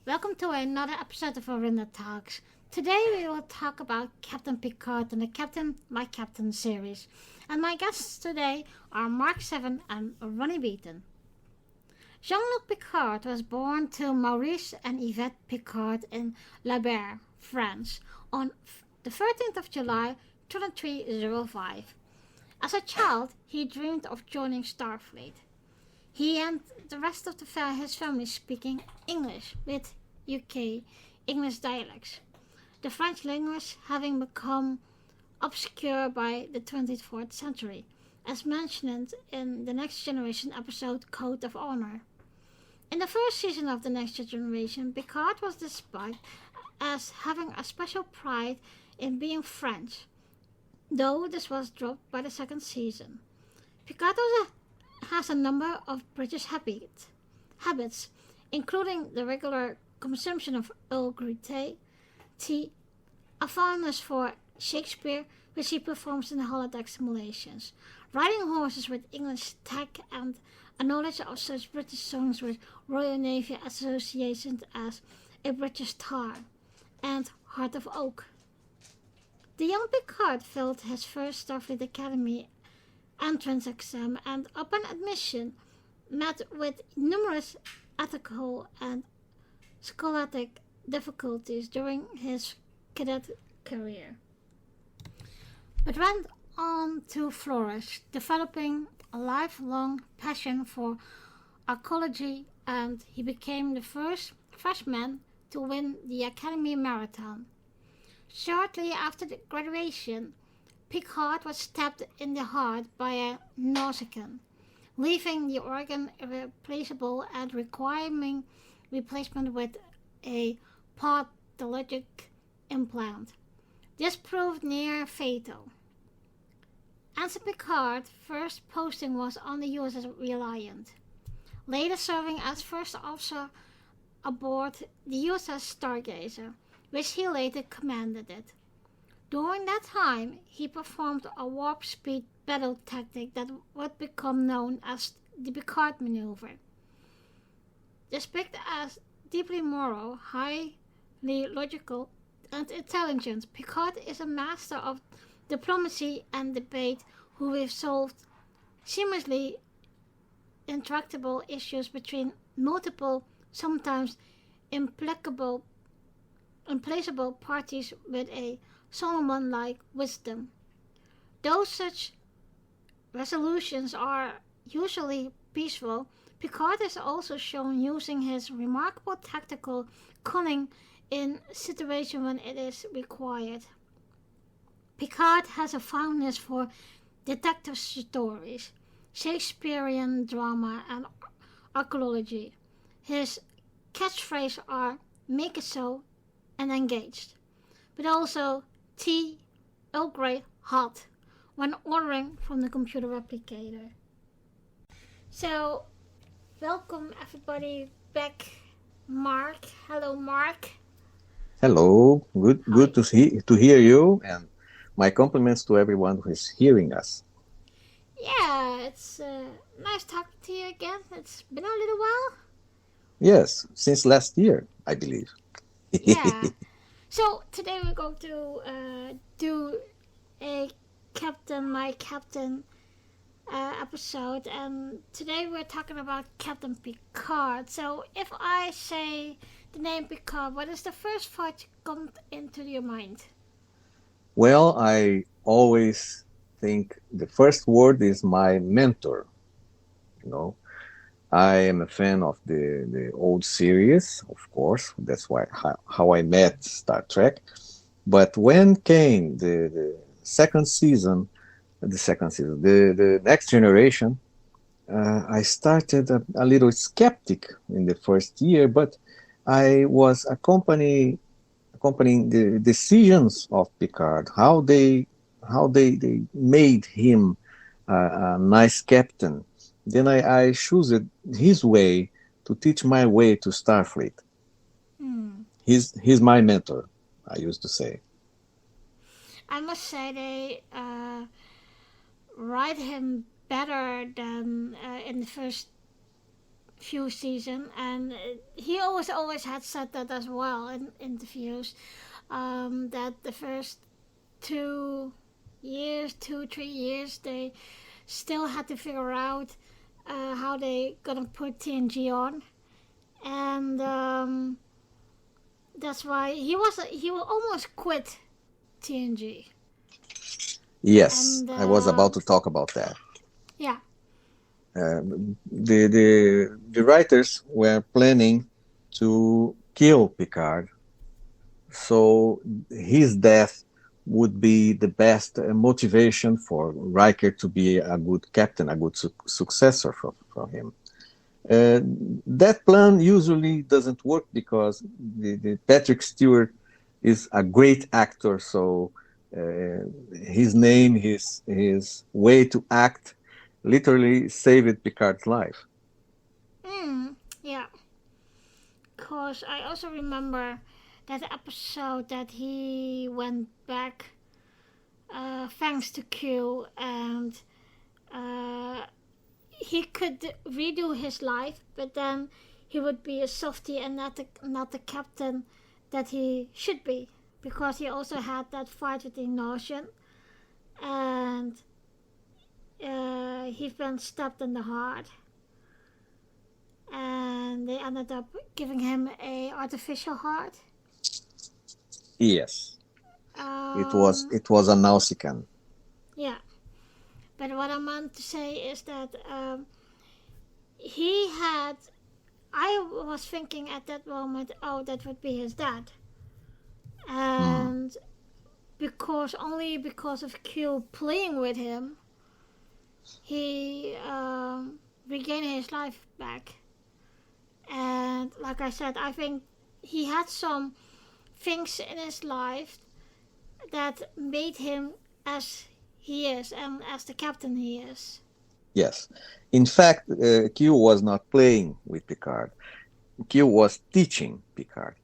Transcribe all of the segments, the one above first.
Welcome to another episode of Arena Talks. Today we will talk about Captain Picard and the Captain My Captain series. And my guests today are Marc 7 and Ronnie Beaton. Jean-Luc Picard was born to Maurice and Yvette Picard in La Berre, France, on the 13th of July 2305. As a child, he dreamed of joining Starfleet. He and the rest of his family speaking English with UK English dialects, the French language having become obscure by the 24th century, as mentioned in the Next Generation episode Code of Honor. In the first season of the Next Generation, Picard was described as having a special pride in being French, though this was dropped by the second season. Picard has a number of British habits, including the regular consumption of Earl Grey tea, a fondness for Shakespeare, which he performs in the holodeck simulations, riding horses with English tech, and a knowledge of such British songs with Royal Navy associations as A British Tar and Heart of Oak. The young Picard failed his first Starfleet Academy entrance exam and, upon admission, met with numerous ethical and scholastic difficulties during his cadet career, but went on to flourish, developing a lifelong passion for archaeology, and he became the first freshman to win the Academy Marathon. Shortly after the graduation, Picard was stabbed in the heart by a Nausicaan, leaving the organ irreplaceable and requiring replacement with a pathologic implant. This proved near fatal. Ensign Picard's first posting was on the USS Reliant, later serving as first officer aboard the USS Stargazer, which he later commanded it. During that time, he performed a warp speed battle tactic that would become known as the Picard maneuver. Depicted as deeply moral, highly logical, and intelligent, Picard is a master of diplomacy and debate who resolved seamlessly intractable issues between multiple, sometimes implacable parties with a Solomon-like wisdom. Though such resolutions are usually peaceful, Picard is also shown using his remarkable tactical cunning in situations when it is required. Picard has a fondness for detective stories, Shakespearean drama, and archaeology. His catchphrases are "make it so" and "engaged," but also tea, Earl Grey, hot, when ordering from the computer replicator. So, welcome everybody back, Marc. Hello, Marc. Hello, good Hi. good to hear you, and my compliments to everyone who is hearing us. Yeah, it's nice talking to you again. It's been a little while. Yes, since last year, I believe. Yeah. So today we're going to do a Captain My Captain episode, and today we're talking about Captain Picard. So if I say the name Picard, what is the first thought that comes into your mind? Well, I always think the first word is my mentor. You know, I am a fan of the old series, of course. That's how I met Star Trek. But when came the the next generation, I started a little skeptic in the first year, but I was accompanying the decisions of Picard, how they made him a nice captain. Then I chose his way to teach my way to Starfleet. Hmm. He's my mentor, I used to say. I must say they write him better than in the first few seasons, and he always had said that as well in interviews, that the first 2 years, 3 years, they still had to figure out how they gonna put TNG on, and that's why he will almost quit TNG. Yes, And I was about to talk about that. yeah. The writers were planning to kill Picard, so his death would be the best motivation for Riker to be a good captain, a good successor for him. That plan usually doesn't work because the Patrick Stewart is a great actor, so his name, his way to act literally saved Picard's life. Yeah. Because I also remember that episode that he went back thanks to Q, and he could redo his life, but then he would be a softie and not the captain that he should be, because he also had that fight with the Notion, and he's been stabbed in the heart, and they ended up giving him a artificial heart. Yes, it was a Nausicaan. Yeah, but what I meant to say is that he had. I was thinking at that moment, oh, that would be his dad, and only because of Q playing with him, he regained his life back. And like I said, I think he had some things in his life that made him as he is and as the captain he is. Yes. In fact, Q was not playing with Picard. Q was teaching Picard.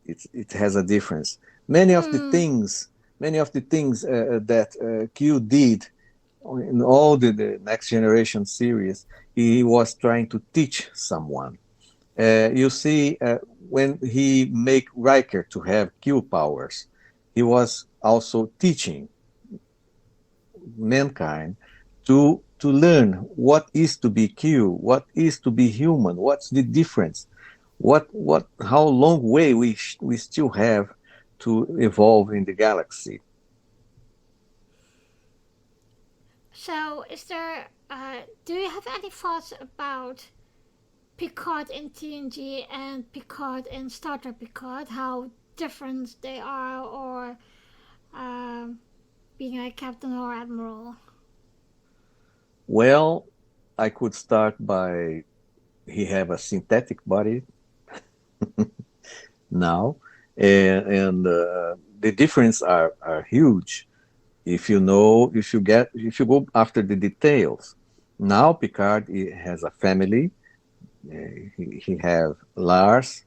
It has a difference. Many of the things that Q did in all the Next Generation series, he was trying to teach someone. You see, when he make Riker to have Q powers, he was also teaching mankind to learn what is to be Q, what is to be human, what's the difference, how long way we still have to evolve in the galaxy. So, is there? Do you have any thoughts about Picard in TNG and Picard in Star Trek Picard? How different they are, or being a captain or admiral? Well, I could start by he have a synthetic body now, and the difference are huge. If you go after the details. Now Picard has a family. He have Lars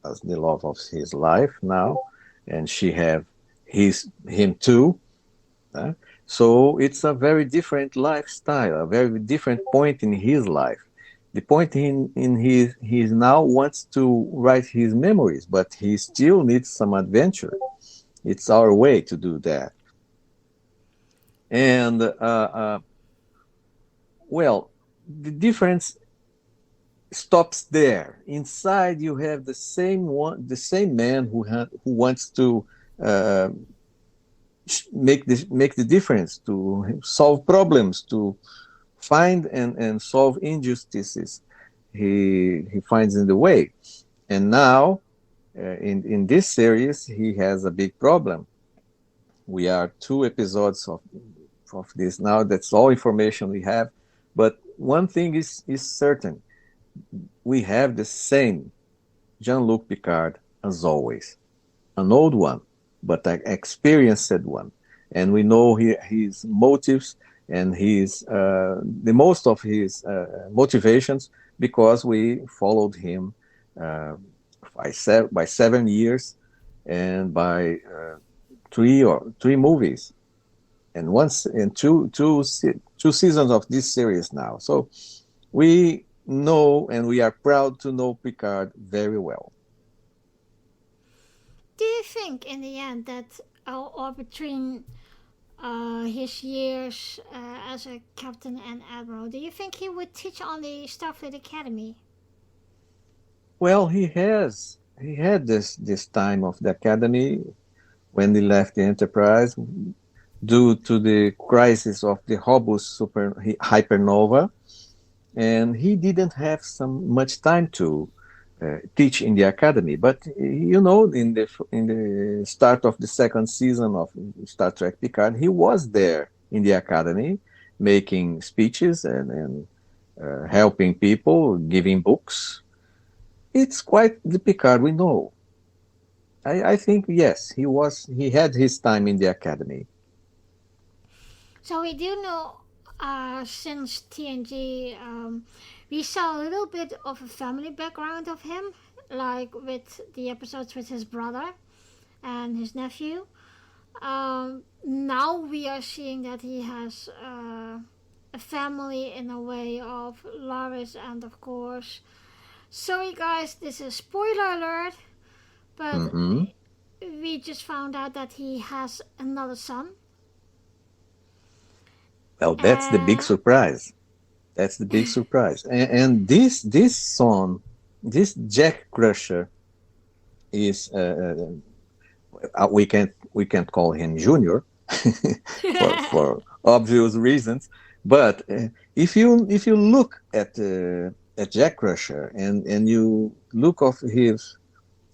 as the love of his life now, and she have him too. So it's a very different lifestyle, a very different point in his life. The point he now wants to write his memories, but he still needs some adventure. It's our way to do that. And well, the difference stops there. Inside, you have the same man who wants to make the difference, to solve problems, to find and solve injustices he finds in the way. And now, in this series, he has a big problem. We are 2 episodes of this now. That's all information we have. But one thing is certain. We have the same Jean-Luc Picard as always. An old one, but an experienced one. And we know his motives and the most of his motivations, because we followed him by 7 years and by three movies, and two seasons of this series now. So we know and we are proud to know Picard very well. Do you think in the end that, or between his years as a captain and admiral, do you think he would teach on the Starfleet Academy? Well, he had this time of the academy when he left the Enterprise due to the crisis of the Hobus hypernova, and he didn't have some much time to teach in the academy. But you know, in the start of the second season of Star Trek Picard, he was there in the academy, making speeches and helping people, giving books. It's quite the Picard we know. I think yes, he had his time in the academy. So we do know since TNG, we saw a little bit of a family background of him, like with the episodes with his brother and his nephew. Now we are seeing that he has a family in a way of Loris and of course. Sorry guys, this is spoiler alert, but Hmm. we just found out that he has another son. Well, that's the big Uh, surprise. That's the big surprise. And this son, this Jack Crusher, is we can't call him Junior for obvious reasons. But if you look at Jack Crusher and you look of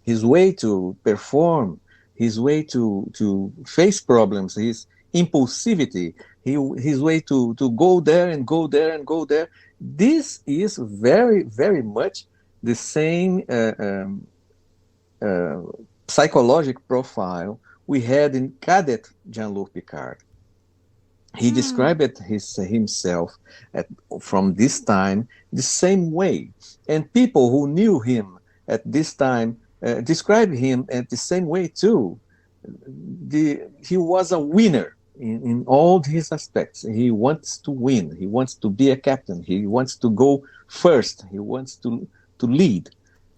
his way to perform, his way to face problems, his impulsivity, his way to go there and go there and go there. This is very, very much the same uh, psychological profile we had in Cadet Jean-Luc Picard. He hmm, described himself from this time the same way. And people who knew him at this time described him at the same way too. He was a winner in all his aspects. He wants to win. He wants to be a captain. He wants to go first. He wants to lead.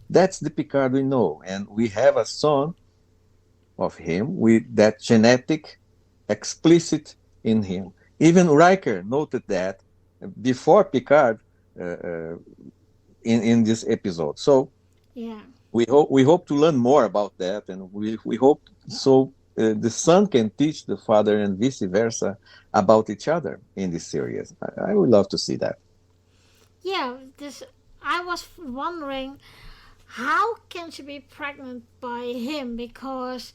That's the Picard we know. And we have a son of him with that genetic explicit in him. Even Riker noted that before Picard in this episode. So yeah. we hope to learn more about that, and we hope so the son can teach the father and vice versa about each other in this series. I would love to see that. Yeah, this I was wondering how can she be pregnant by him because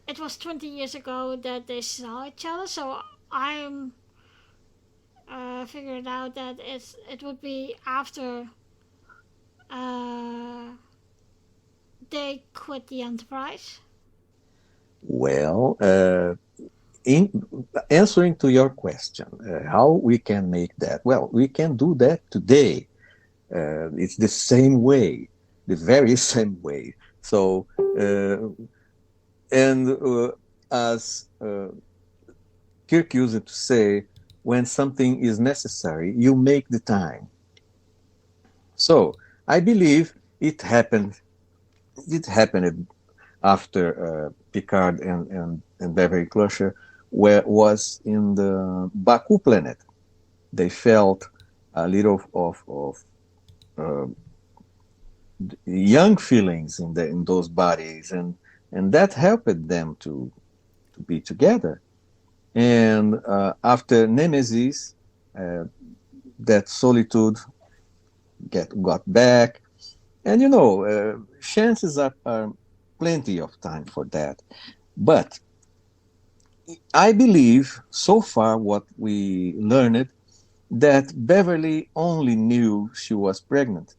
it was 20 years ago that they saw each other. So I'm figured out that it would be after uh, they quit the Enterprise. Well, in answering to your question, how we can make that? Well, we can do that today. It's the same way, the very same way. So, and as Kirk used to say, when something is necessary, you make the time. So, I believe it happened. It happened after Picard and Beverly Crusher was in the Baku planet. They felt a little of uh, young feelings in those bodies, and that helped them to be together. And after Nemesis, uh, that solitude got back, and chances are plenty of time for that. But I believe so far what we learned that Beverly only knew she was pregnant,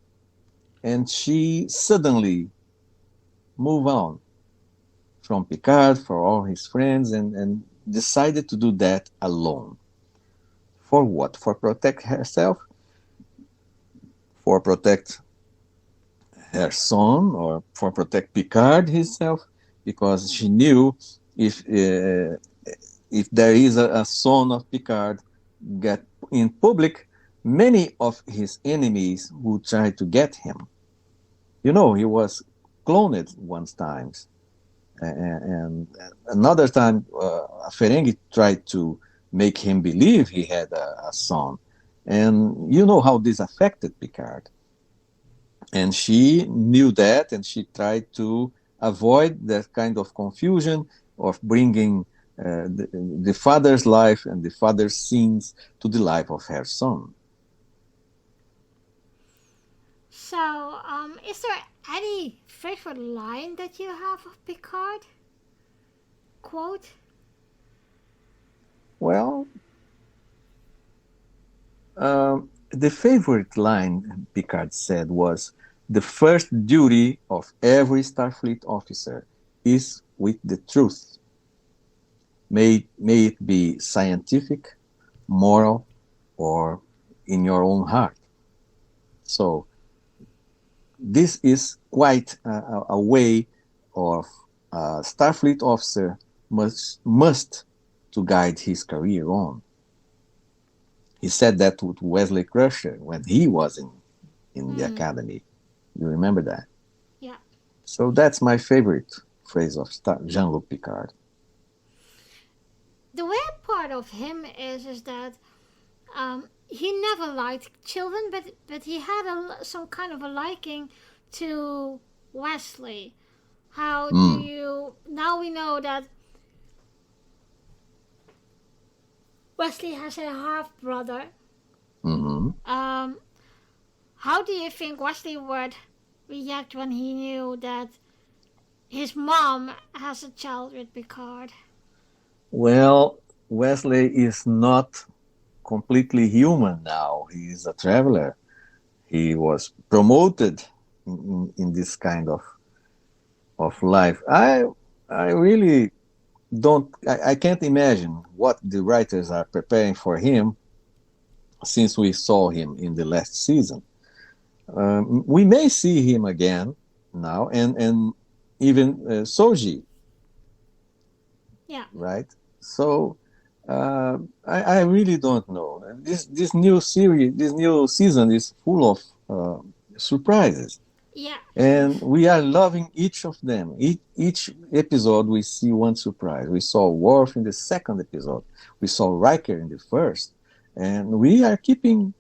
and she suddenly moved on from Picard for all his friends and decided to do that alone. For what? For protect herself, for protect her son, or for protect Picard himself, because she knew if if there is a son of Picard get in public, many of his enemies would try to get him. You know, he was cloned once times, and another time, Ferengi tried to make him believe he had a son, and you know how this affected Picard. And she knew that, and she tried to avoid that kind of confusion of bringing the father's life and the father's sins to the life of her son. So, is there any favorite line that you have of Picard? Quote? Well, the favorite line Picard said was, "The first duty of every Starfleet officer is with the truth. May it be scientific, moral, or in your own heart." So this is quite a way of a Starfleet officer must to guide his career on. He said that with Wesley Crusher when he was in the academy. You remember that? Yeah. So that's my favorite phrase of Jean-Luc Picard. The weird part of him is that he never liked children, but he had some kind of a liking to Wesley. How do you... Now we know that Wesley has a half-brother. Mm-hmm. How do you think Wesley would react when he knew that his mom has a child with Picard? Well, Wesley is not completely human now. He is a traveler. He was promoted in this kind of life. I really don't. I can't imagine what the writers are preparing for him, since we saw him in the last season. We may see him again now, and even Soji. Yeah. Right. So I really don't know. This new series, this new season is full of surprises. Yeah. And we are loving each of them. Each episode we see one surprise. We saw Worf in the second episode. We saw Riker in the first. And we are keeping...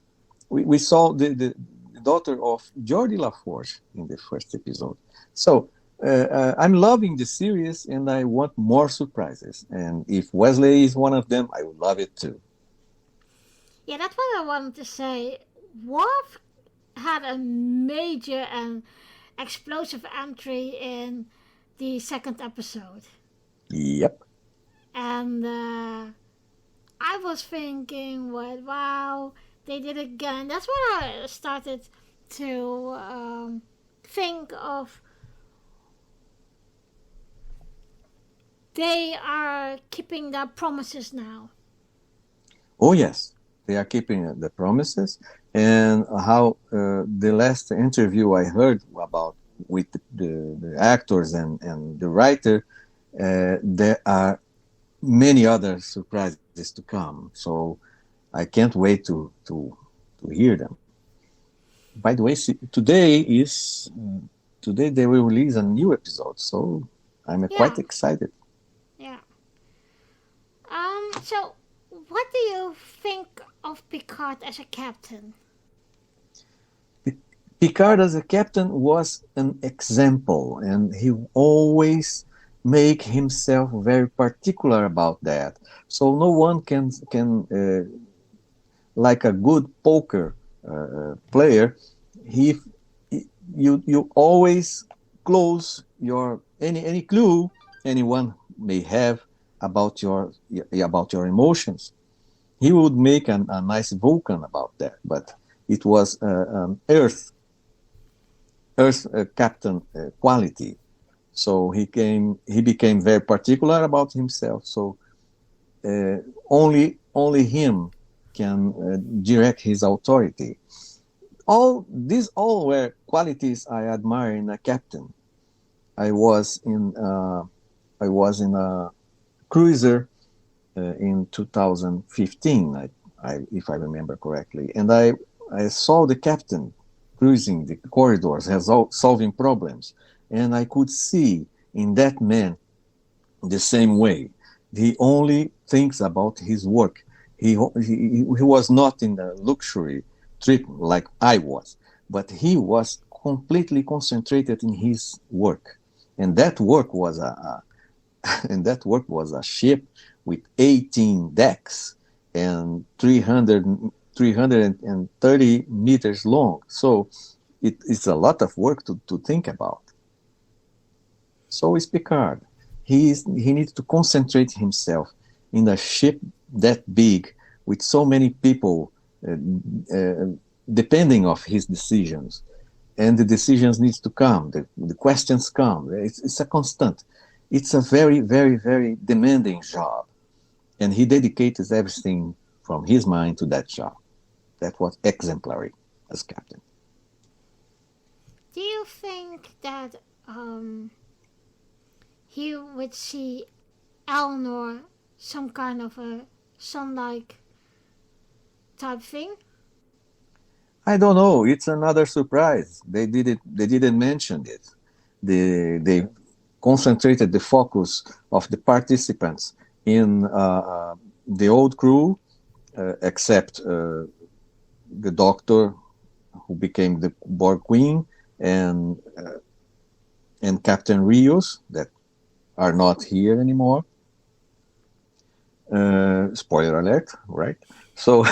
We saw the daughter of Geordi LaForge in the first episode. So I'm loving the series, and I want more surprises. And if Wesley is one of them, I would love it too. Yeah, that's what I wanted to say. Worf had a major and explosive entry in the second episode. Yep. And I was thinking, well, wow, they did it again. That's when I started to think of... They are keeping their promises now. Oh, yes. They are keeping the promises. And how the last interview I heard about with the actors and the writer, there are many other surprises to come. So I can't wait to hear them. By the way, today they will release a new episode, so I'm quite excited. Yeah. So what do you think of Picard as a captain? Picard as a captain was an example, and he always make himself very particular about that. So no one can like a good poker player, you always close your any clue anyone may have about your emotions. He would make a nice Vulcan about that, but it was Earth captain quality. So he became very particular about himself. So only him can direct his authority. All were qualities I admire in a captain. I was in a cruiser in 2015. if I remember correctly. And I saw the captain cruising the corridors, solving problems, and I could see in that man the same way. He only thinks about his work. He was not in a luxury trip like I was, but he was completely concentrated in his work, and that work was a ship with 18 decks and 330 meters long. So it's a lot of work to think about. So is Picard. He needs to concentrate himself in a ship that big with so many people depending of his decisions. And the decisions needs to come. The questions come. It's a constant. It's a very, very, very demanding job. And he dedicates everything from his mind to that job. That was exemplary as captain. Do you think that he would see Eleanor some kind of a son-like type thing? I don't know. It's another surprise. They didn't mention it. They concentrated the focus of the participants in the old crew, except the doctor who became the Borg Queen and Captain Rios that are not here anymore. Spoiler alert, right? So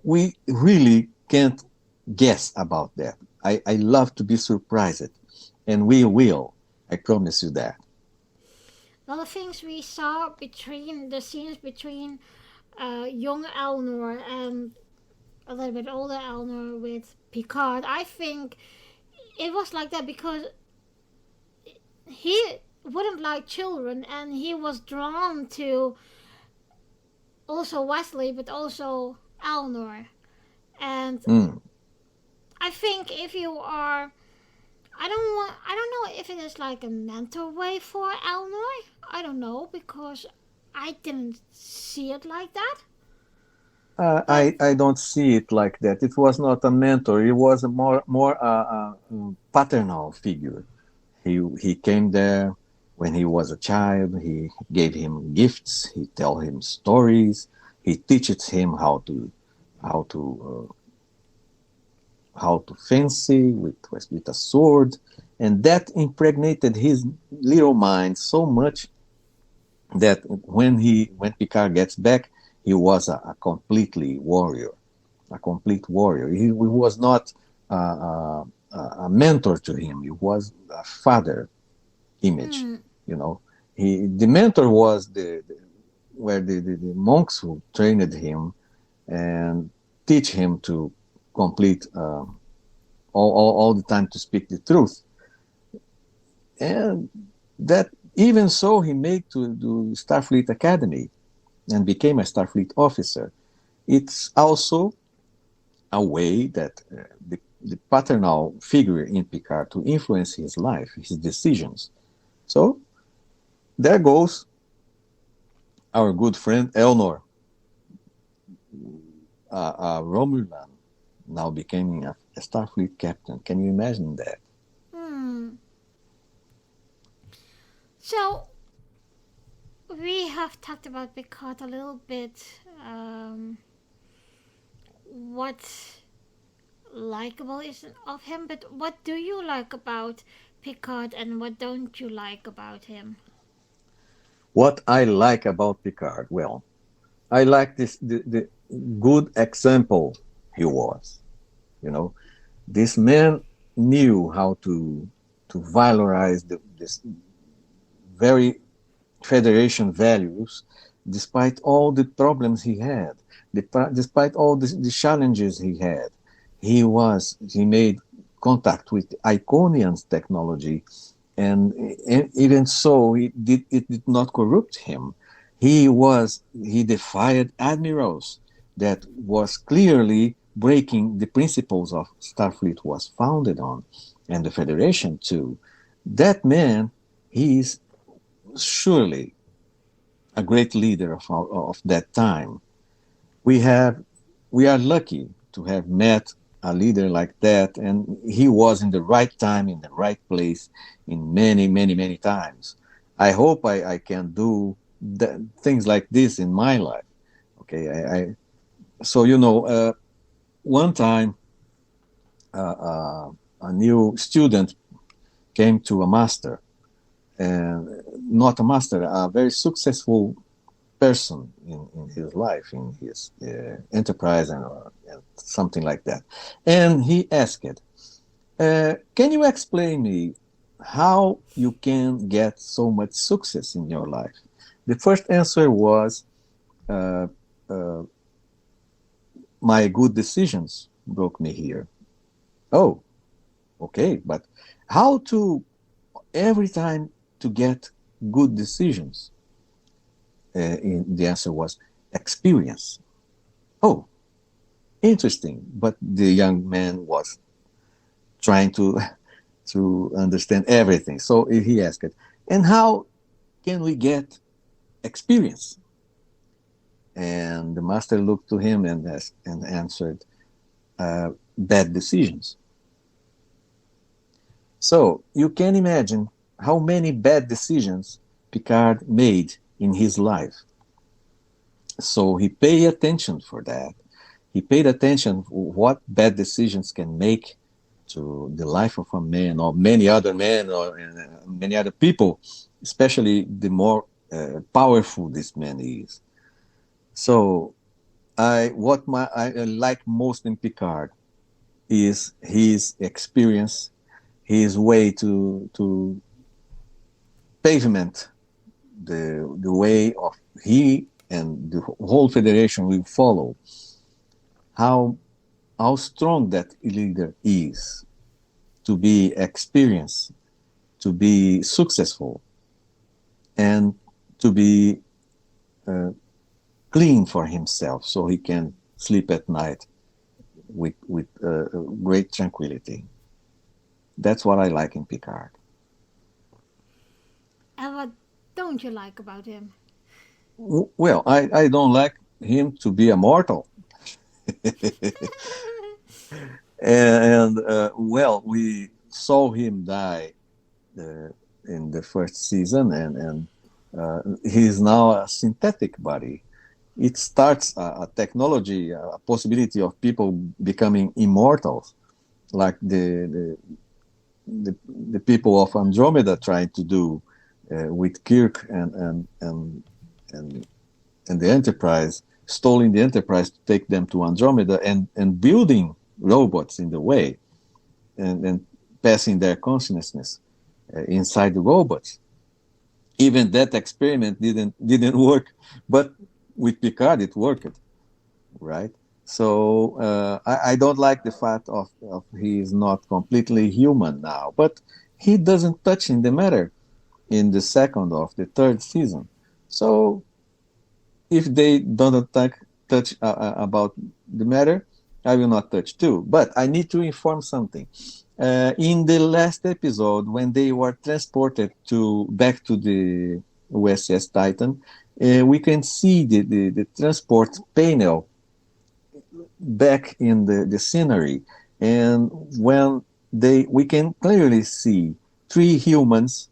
we really can't guess about that. I love to be surprised, and we will. I promise you that. Well, the things we saw between the scenes between young Eleanor and a little bit older Eleanor with Picard, I think it was like that because he wouldn't like children and he was drawn to also Wesley but also Eleanor. And I think if you are I don't know if it is like a mental way for Eleanor. I don't know because I didn't see it like that. I don't see it like that. It was not a mentor. It was a more paternal figure. He came there when he was a child. He gave him gifts. He tell him stories. He teaches him how to fancy with a sword, and that impregnated his little mind so much that when Picard gets back, he was a complete warrior. He was not a mentor to him. He was a father image. You know, the mentor was where the monks who trained him and teach him to complete all the time to speak the truth. And that even so, he made to do Starfleet Academy and became a Starfleet officer. It's also a way that the paternal figure in Picard to influence his life, his decisions. So there goes our good friend Eleanor, a Romulan, now becoming a Starfleet captain. Can you imagine that? So we have talked about Picard a little bit. What likable is of him, but what do you like about Picard and what don't you like about him? What I like about Picard, well, I like the good example he was. You know, this man knew how to valorize this very Federation values, despite all the problems he had, despite all the challenges he had. He made contact with Iconian's technology, and even so, it did not corrupt him. He defied admirals that was clearly breaking the principles of Starfleet was founded on, and the Federation too. That man, he is surely a great leader of that time. We have we are lucky to have met a leader like that, and he was in the right time, in the right place, in many times. I hope I can do things like this in my life. Okay, so one time a new student came to a master, and not a master, a very successful person in his life, in his enterprise, and something like that. And he asked, can you explain me how you can get so much success in your life? The first answer was, uh, uh, my good decisions broke me here. Oh, okay, but how to every time to get good decisions? The answer was experience. Oh, interesting. But the young man was trying to to understand everything. So he asked, and how can we get experience? And the master looked to him and answered, bad decisions. So you can imagine how many bad decisions Picard made in his life. So he paid attention for that. He paid attention what bad decisions can make to the life of a man or many other men or many other people, especially the more powerful this man is. So I like most in Picard is his experience, his way to pavement the way of he and the whole Federation will follow. How how strong that leader is to be experienced, to be successful, and to be uh, clean for himself, so he can sleep at night with great tranquility. That's what I like in Picard. And what don't you like about him? Well, I don't like him to be a mortal. And well, we saw him die uh, in the first season, and he's now a synthetic body. It starts a technology, a possibility of people becoming immortals, like the people of Andromeda tried to do with Kirk and and the Enterprise, stealing the Enterprise to take them to Andromeda and building robots in the way and passing their consciousness inside the robots. Even that experiment didn't work, but with Picard it worked, right? So I don't like the fact of he is not completely human now, but he doesn't touch in the matter in the second or the third season. So if they don't touch about the matter, I will not touch too. But I need to inform something. In the last episode, when they were transported to back to the USS Titan, we can see the transport panel back in the scenery, and when we can clearly see three humans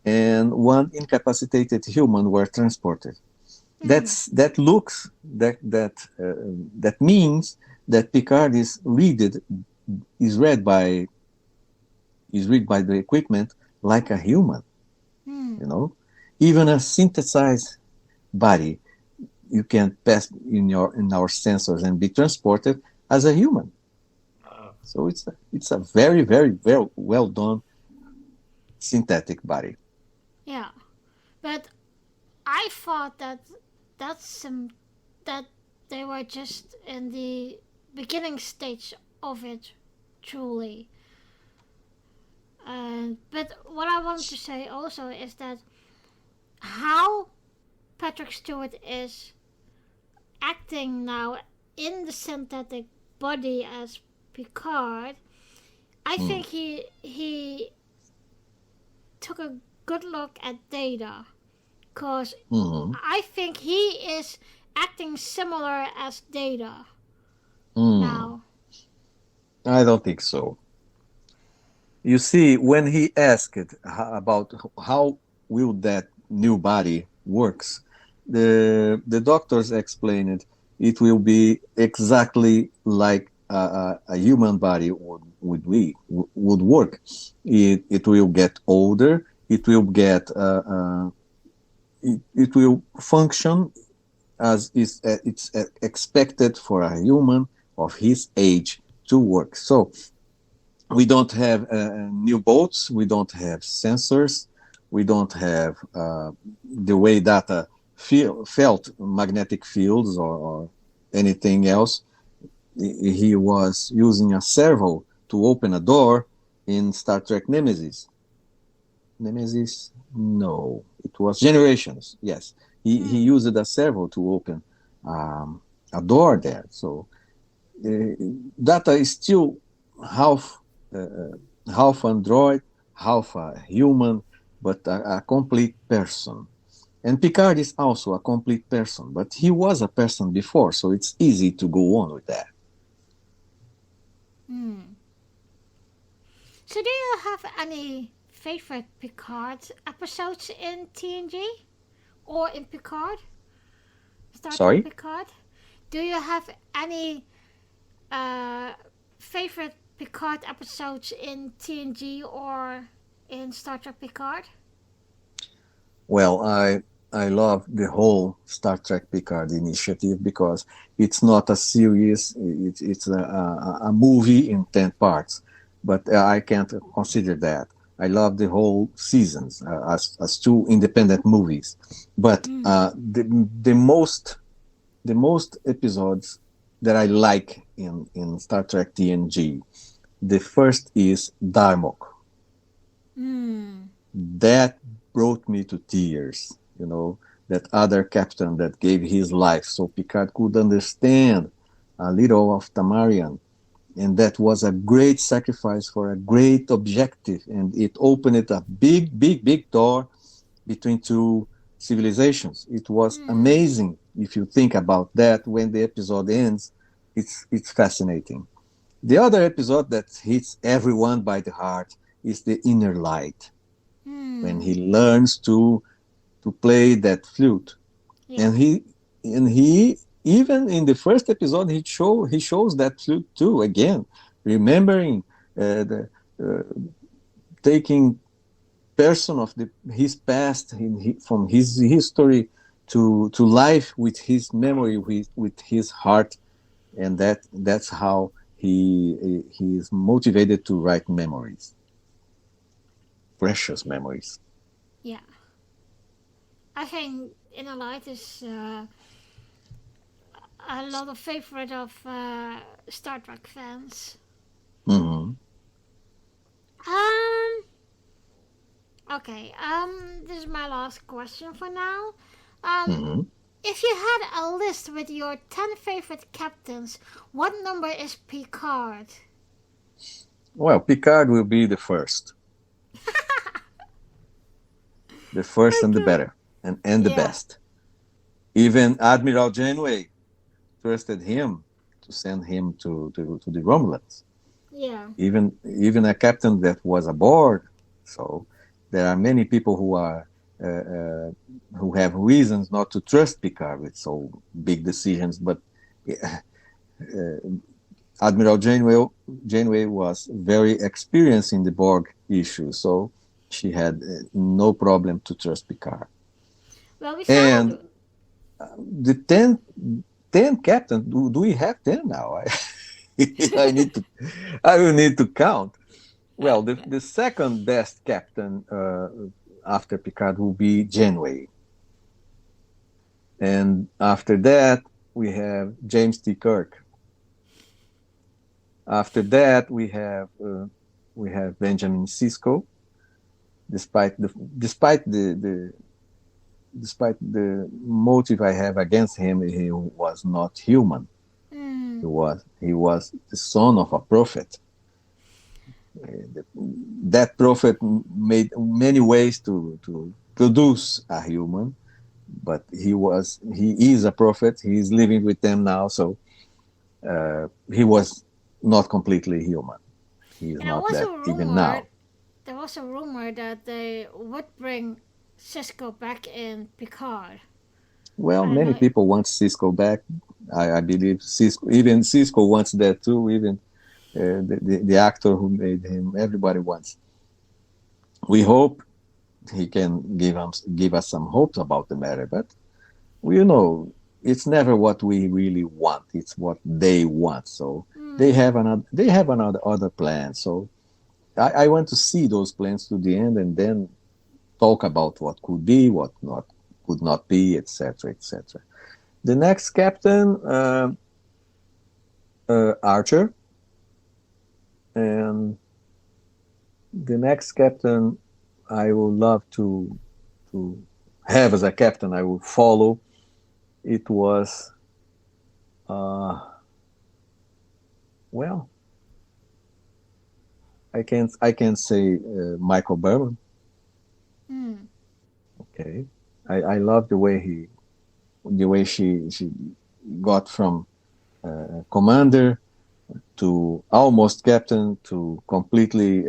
and one incapacitated human were transported. Hmm. That looks that means that Picard is read by the equipment like a human. Hmm. You know, even a synthesized body you can pass in our sensors and be transported as a human. So it's a very well done synthetic body. Yeah, but I thought that that's some that they were just in the beginning stage of it, truly. But what I want to say also is that how Patrick Stewart is acting now in the synthetic body as Picard, I Mm. think he took a good look at Data, because Hmm. I think he is acting similar as Data Hmm. now. I don't think so. You see, when he asked about how will that new body works, the doctors explained it will be exactly like a human body would work. It will get older. It will get it will function as is it's expected for a human of his age to work. So we don't have new boats, we don't have sensors, we don't have the way data felt magnetic fields or anything else. He was using a servo to open a door in Star Trek Nemesis. Nemesis? No, it was Generations. Yes, he Hmm. used a servo to open a door there. So data is still half uh, half android, half a human, but a complete person. And Picard is also a complete person, but he was a person before, so it's easy to go on with that. Hmm. So, do you have any favorite Picard episodes in TNG or in Picard? Star Trek Sorry? Picard? Do you have any uh, favorite Picard episodes in TNG or in Star Trek Picard? Well, I love the whole Star Trek Picard initiative because it's not a series; it's a movie in 10 parts. But I can't consider that. I love the whole seasons as two independent movies. But Hmm. the most episodes that I like in Star Trek TNG, the first is Darmok. Hmm. That brought me to tears. That other captain that gave his life so Picard could understand a little of Tamarian. And that was a great sacrifice for a great objective. And it opened a big, big, big door between two civilizations. It was Hmm. amazing if you think about that when the episode ends. It's fascinating. The other episode that hits everyone by the heart is the inner light when Hmm. he learns to play that flute. Yeah. And he even in the first episode he shows that flute too again, remembering the taking person of his past from his history to life with his memory, with his heart. And that's how he is motivated to write memories, precious memories. Yeah. I think Inner Light is a lot of favorite of Star Trek fans. Hmm. Um. Okay. This is my last question for now. Um. Hmm. If you had a list with your 10 favorite captains, what number is Picard? Well, Picard will be the first and the Okay. better, and the Yeah. best. Even Admiral Janeway trusted him to send him to the Romulans. Yeah. Even a captain that was aboard. So there are many people who have reasons not to trust Picard with so big decisions. But Admiral Janeway was very experienced in the Borg issue, so she had no problem to trust Picard. Well, we And found. the 10 captains, do we have 10 now? I need to, I will need to count. Well, Okay. the second best captain after Picard will be Janeway. And after that, we have James T. Kirk. After that, we have Benjamin Sisko. Despite the motive I have against him, he was not human. Hmm. He was the son of a prophet. That prophet made many ways to produce a human, but he is a prophet. He is living with them now, so he was not completely human. He is Yeah, not that even now. there was a rumor that they would bring Cisco back in Picard. Well, I don't many know. people want Cisco back. I believe even Cisco wants that too. Even the actor who made him, everybody wants. We hope he can give us some hopes about the matter, but you know, it's never what we really want. It's what they want. So Hmm. they have another other plan. So I want to see those plans to the end, and then talk about what could be, what not could not be, etc., etc. The next captain, Archer, and the next captain I would love to have as a captain. I would follow. It was well, I can say Michael Berman. Hmm. Okay, I love the way she got from commander to almost captain to completely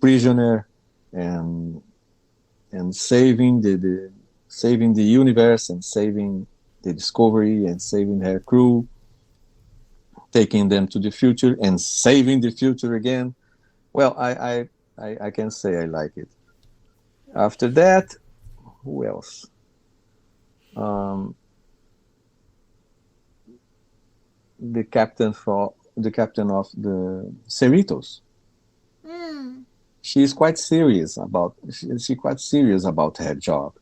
prisoner, and saving saving the universe, and saving the Discovery, and saving her crew, taking them to the future and saving the future again. Well, I can say I like it. After that, who else? Um, the captain of the Cerritos. Hmm. She's quite serious about her job.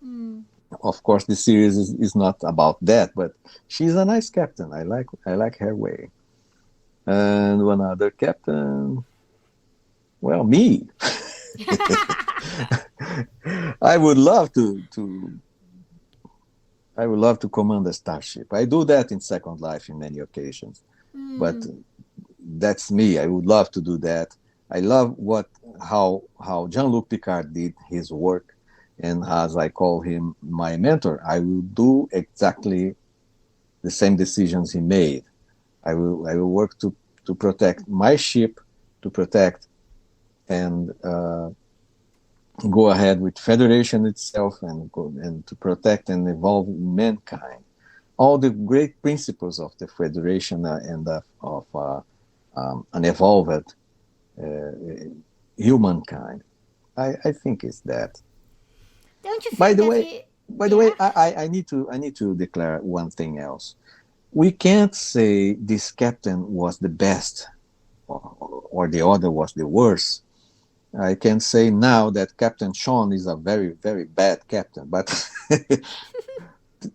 Hmm. Of course, the series is not about that, but she's a nice captain. I like her way. And one other captain, well, me. I would love to command a starship. I do that in Second Life in many occasions, but Hmm. that's me. I would love to do that. I love how Jean-Luc Picard did his work, and as I call him my mentor, I will do exactly the same decisions he made. I will work to protect my ship, to protect and go ahead with Federation itself, and to protect and evolve mankind. All the great principles of the Federation and of an evolved uh, humankind. I think it's that. Don't you By think the that way, he? by the Yeah. way, I need to declare one thing else. We can't say this captain was the best, or the other was the worst. I can say now that Captain Sean is a very, very bad captain. But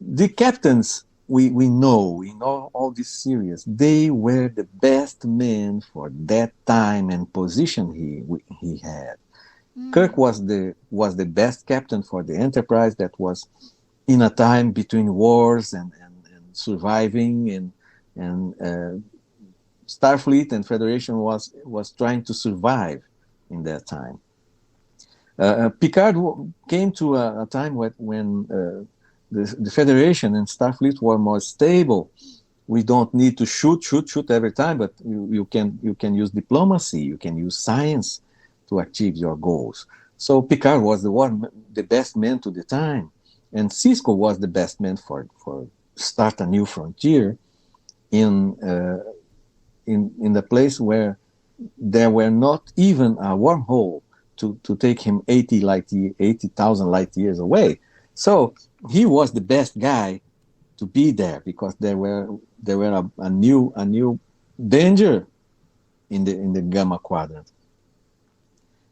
the captains we know in all this series, they were the best men for that time and position he had. Kirk Hmm. was the best captain for the Enterprise that was in a time between wars, and surviving, and Starfleet and Federation was trying to survive in that time. Picard came to a time when the Federation and Starfleet were more stable. We don't need to shoot every time, but you can use diplomacy, you can use science to achieve your goals. So Picard was the best man to the time, and Cisco was the best man for start a new frontier in in the place where there were not even a wormhole to take him 80,000 light years away. So he was the best guy to be there, because there were a new danger in the gamma quadrant.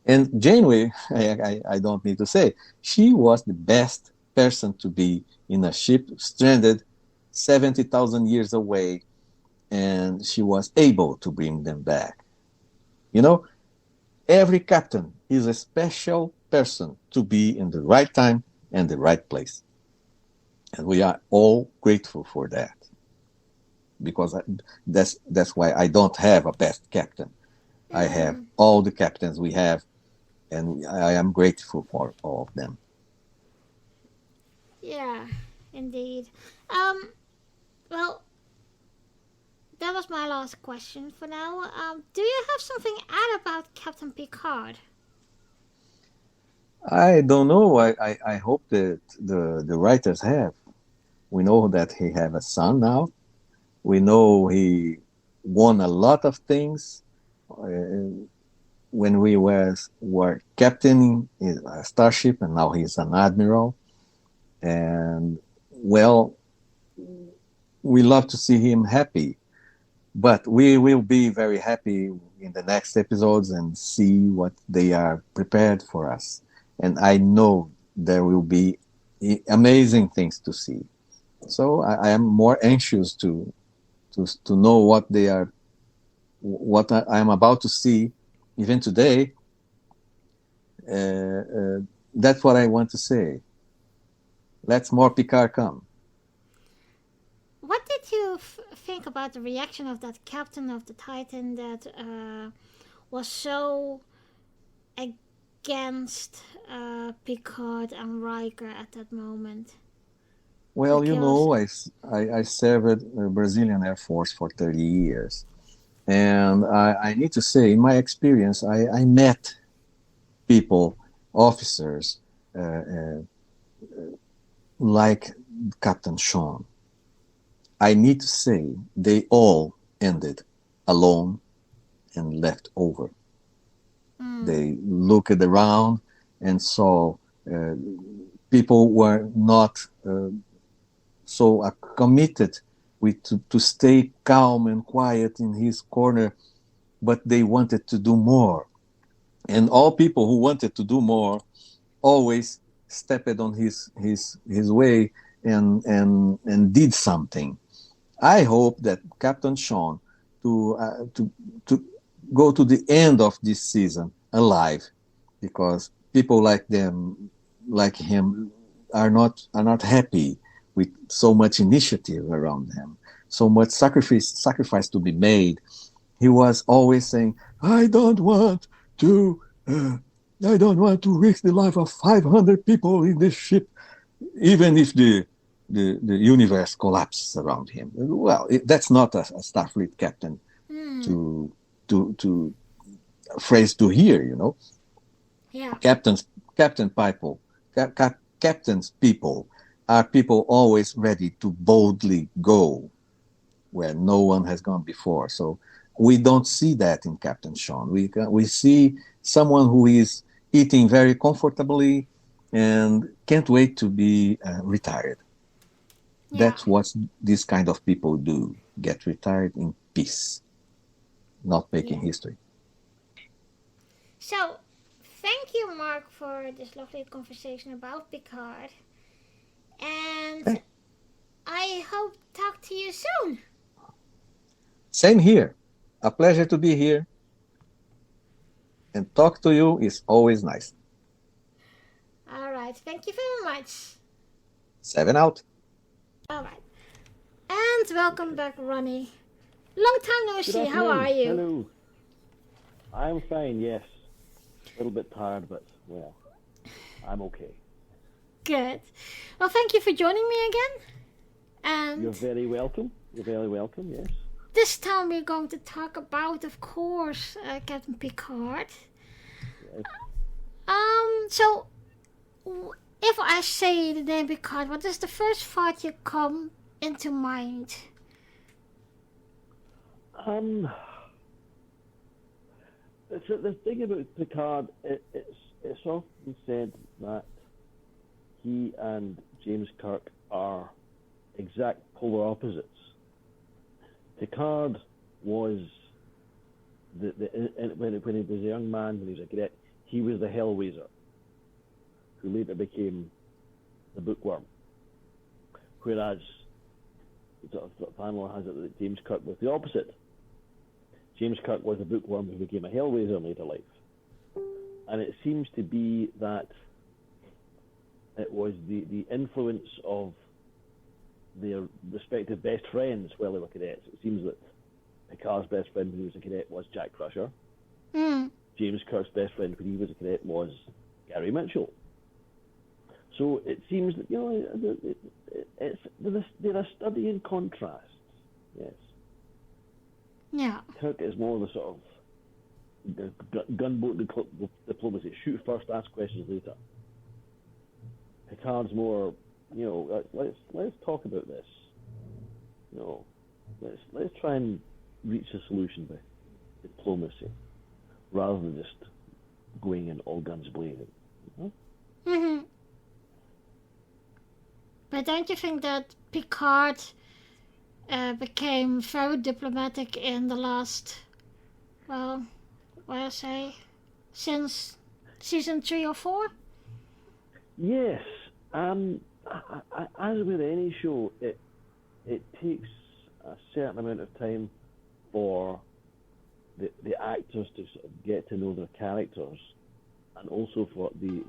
And Janeway, I don't need to say, she was the best person to be in a ship stranded 70,000 years away, and she was able to bring them back. You know, every captain is a special person to be in the right time and the right place. And we are all grateful for that, because that's why I don't have a best captain. I have Hmm. all the captains we have, and I am grateful for all of them. Yeah, indeed. Well, that was my last question for now. Do you have something to add about Captain Picard? I don't know. I hope that the writers have. We know that he have a son now. We know he won a lot of things when we were captain in a starship, and now he's an admiral. And well, we love to see him happy, but we will be very happy in the next episodes and see what they are prepared for us. And I know there will be amazing things to see. So I am more anxious to know what they are, what I am about to see, even today. That's what I want to say. Let's more Picard come. What did you think about the reaction of that captain of the Titan that was so against Picard and Riker at that moment? Well, you Because, know, I served the Brazilian Air Force for 30 years. And I need to say, in my experience, I met people, officers, like Captain Sean. I need to say, they all ended alone and left over. They looked around and saw people were not so committed to stay calm and quiet in his corner, but they wanted to do more. And all people who wanted to do more always stepped on his way and did something. I hope that Captain Sean to go to the end of this season alive, because people like him are not happy with so much initiative around him, so much sacrifice to be made. He was always saying, to uh, I don't want to risk the life of 500 people in this ship, even if the universe collapses around him. Well, that's not a Starfleet captain to to phrase to hear, you know. yeah, Captains, captain people, captains people are people always ready to boldly go where no one has gone before. So we don't see that in Captain Sean. We see someone who is eating very comfortably and can't wait to be retired. yeah. That's what these kind of people do: get retired in peace, not making Yeah. history. So, thank you, Mark, for this lovely conversation about Picard. And Okay. I hope to talk to you soon. Same here. A pleasure to be here, and talk to you is always nice. All right. Thank you very much. 7 out. All right. And welcome back, Ronnie. Long time no Good see. How are afternoon. you? Hello. I'm fine, yes. A little bit tired, but, well, I'm okay. Good. Well, thank you for joining me again. You're And very welcome. You're very welcome, yes. this time we're going to talk about, of course, Captain Picard. Yes. So if I say the name Picard, what is the first thought you come into mind? So the thing about Picard, it's often said that he and James Kirk are exact polar opposites. Picard was when he was a young man, when he was a cadet, he was the Hellraiser, who later became the Bookworm. Whereas the panel has it that James Kirk was the opposite. James Kirk was a bookworm who became a Hellraiser in later life. And it seems to be that it was the influence of their respective best friends while they were cadets. It seems that Picard's best friend when he was a cadet was Jack Crusher. James Kirk's best friend when he was a cadet was Gary Mitchell. So it seems that they're a study in contrast. Yes. Yeah. Kirk is more the sort of gunboat diplomacy. Shoot first, ask questions later. Picard's more, let's talk about this. Let's try and reach a solution by diplomacy, rather than just going in all guns blazing. Mm-hmm. But don't you think that Picard became very diplomatic in the last, well, what I say, since season 3 or 4? Yes. As with any show, it takes a certain amount of time for the actors to sort of get to know their characters, and also for the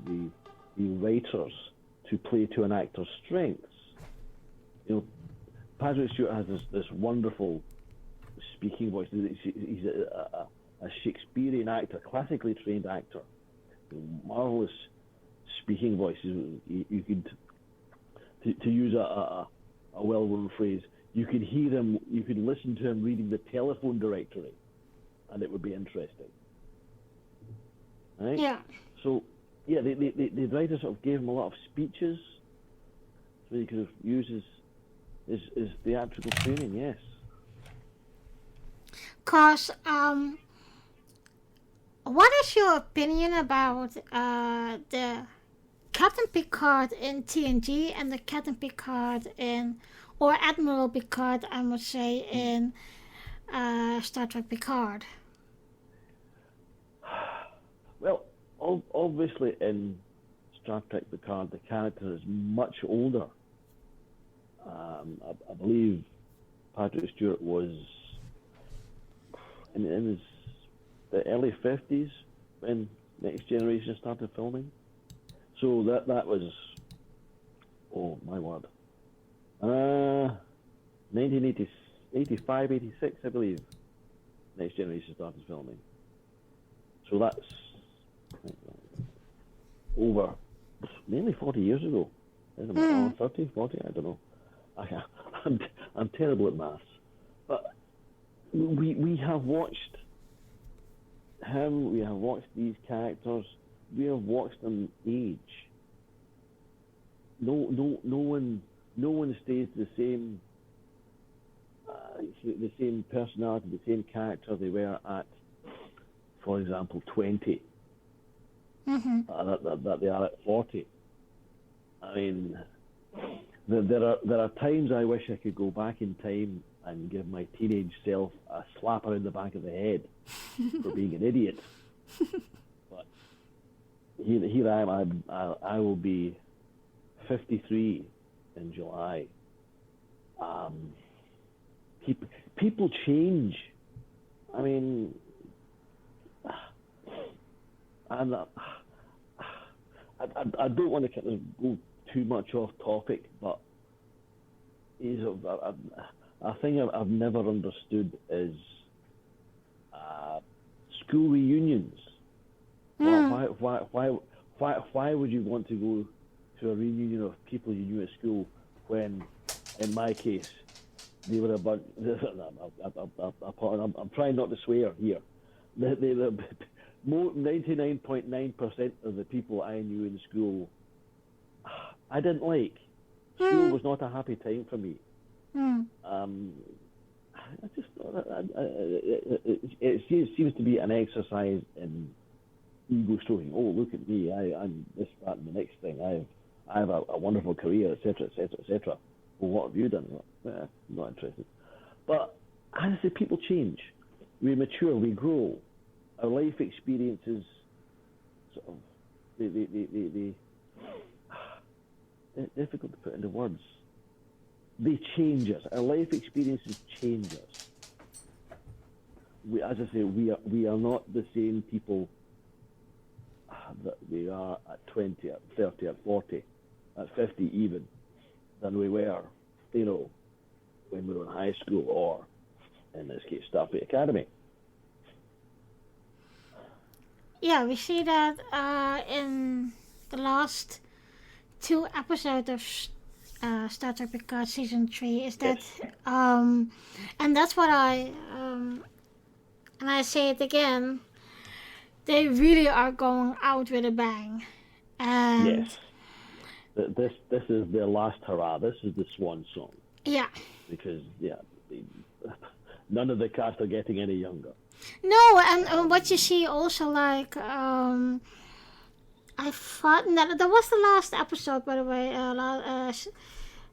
writers to play to an actor's strengths. Patrick Stewart has this wonderful speaking voice. He's a Shakespearean actor, classically trained actor, marvelous speaking voice. You could, to use a well-known phrase, you could hear him, you could listen to him reading the telephone directory, and it would be interesting. Right? Yeah. So, yeah, the writer sort of gave him a lot of speeches, so he could have used his theatrical training. Yes. Cause what is your opinion about the Captain Picard in TNG and the Captain Picard or Admiral Picard, I must say, in Star Trek Picard? Well, obviously in Star Trek Picard, the character is much older. I believe Patrick Stewart was in the early 50s when Next Generation started filming. So that was, oh my word, 1985, 86, I believe, Next Generation started filming. So that's over nearly 40 years ago. Isn't it? 30, 40, I don't know. I'm terrible at maths. But we have watched him, we have watched these characters, we have watched them age. No one stays the same personality, the same character they were at, for example, 20. That they are at 40. I mean, there are times I wish I could go back in time and give my teenage self a slap around the back of the head for being an idiot. But here I am. I will be 53 in July. People change. I mean, and I don't want to kind of go too much off topic, but a thing I've never understood is school reunions. Why would you want to go to a reunion of people you knew at school when, in my case, they were a bunch? I'm trying not to swear here. 99.9% of the people I knew in school, I didn't like. School was not a happy time for me. I just thought it seems to be an exercise in ego stroking. Oh, look at me! I'm this, that, and the next thing. I have a wonderful career, etc., etc., etc. Well, what have you done? I'm not interested. But as I say, people change. We mature. We grow. Our life experiences sort of they're difficult to put into words. They change us. Our life experiences change us. As I say, we are not the same people that we are at 20, at 30, at 40, at 50 even, than we were, when we were in high school or, in this case, Starfleet Academy. Yeah, we see that in the last 2 episodes of Star Trek Picard season 3 is that, Yes. and that's what and I say it again, they really are going out with a bang. And Yes. This is their last hurrah. This is the swan song. yeah. Because, none of the cast are getting any younger. No, and what you see also, like, I thought that was the last episode, by the way,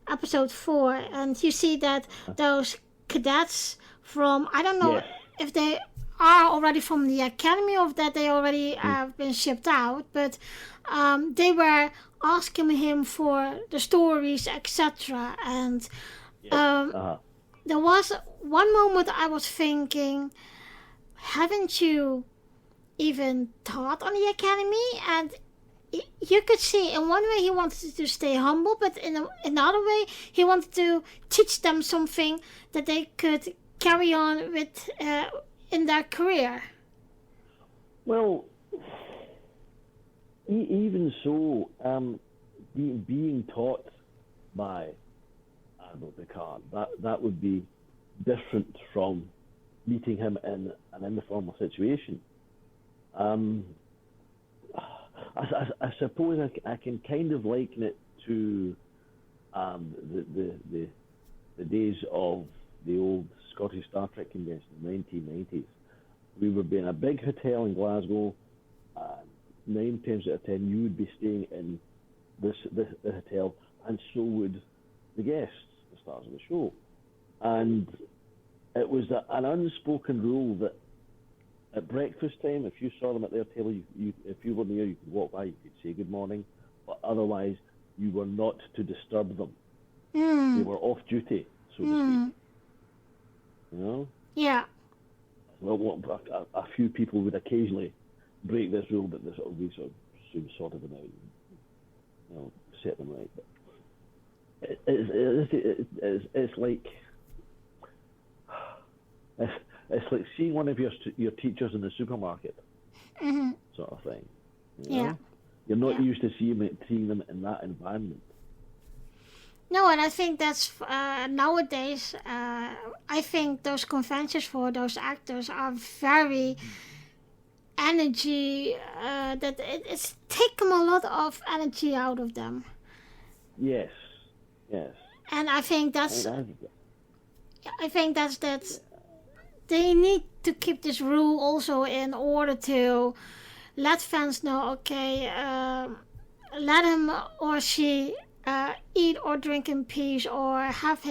episode 4, and you see that those cadets from, I don't know Yes. if they are already from the academy or that they already have been shipped out, but they were asking him for the stories, etc. And there was one moment I was thinking, haven't you even taught on the academy? And you could see in one way he wanted to stay humble, but in another way he wanted to teach them something that they could carry on with in their career. Well, even so, being taught by Admiral Picard, that would be different from meeting him in an informal situation. I suppose I can kind of liken it to the days of the old Scottish Star Trek convention in the 1990s. We would be in a big hotel in Glasgow. 9 times out of 10, you would be staying in the hotel, and so would the guests, the stars of the show. And it was an unspoken rule that at breakfast time, if you saw them at their table, if you were near, you could walk by, you could say good morning, but otherwise you were not to disturb them. They were off duty, so to speak. You know? Yeah. Well, a few people would occasionally break this rule, but we sort of soon sorted them out, set them right. But it's like it's like seeing one of your teachers in the supermarket, sort of thing. You know? Yeah. You're not used to seeing them in that environment. No, and I think that's nowadays. I think those conventions for those actors are very energy. That it's taken a lot of energy out of them. Yes. And I think that's they need to keep this rule also in order to let fans know, okay, let him or she eat or drink in peace or have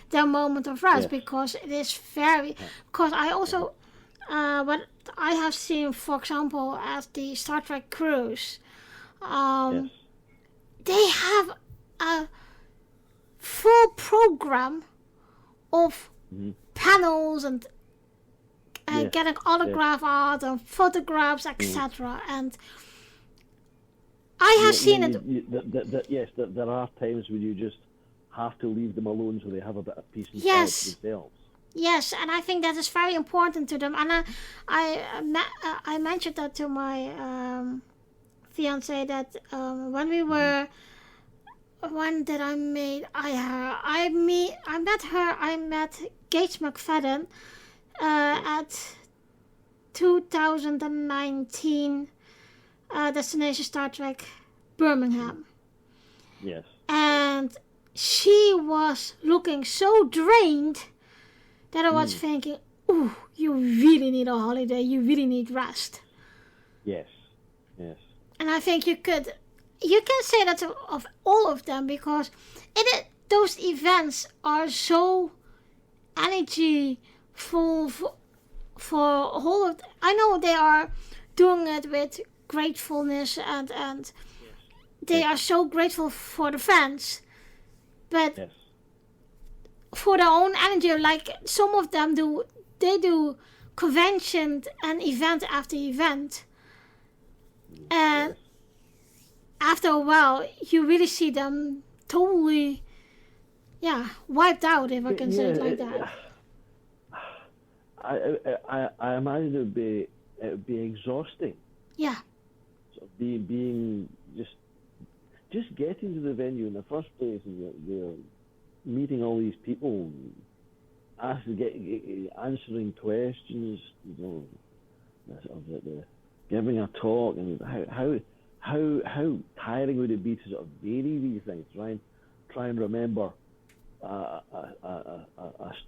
their moment of rest, because it is very. Because I also, what I have seen, for example, as the Star Trek cruise, they have a full program of panels and getting autograph art and photographs, etc. And I have seen it. Yes, there are times when you just have to leave them alone so they have a bit of peace and quiet to themselves. Yes, and I think that is very important to them. And I mentioned that to my fiance that when we were. When did I meet her? I met Gates McFadden at 2019 Destination Star Trek Birmingham. Yes. And she was looking so drained that I was thinking, ooh, you really need a holiday. You really need rest. Yes. And I think you can say that of all of them, because those events are so energy full for all of. I know they are doing it with gratefulness and they are so grateful for the fans, but for their own energy, like some of them do convention and event after event, and after a while, you really see them totally, wiped out, if I can say it like that. I imagine it would be exhausting. Yeah. So being just just getting to the venue in the first place, and you're meeting all these people, answering questions, giving a talk, and how tiring would it be to sort of vary these things, try and remember a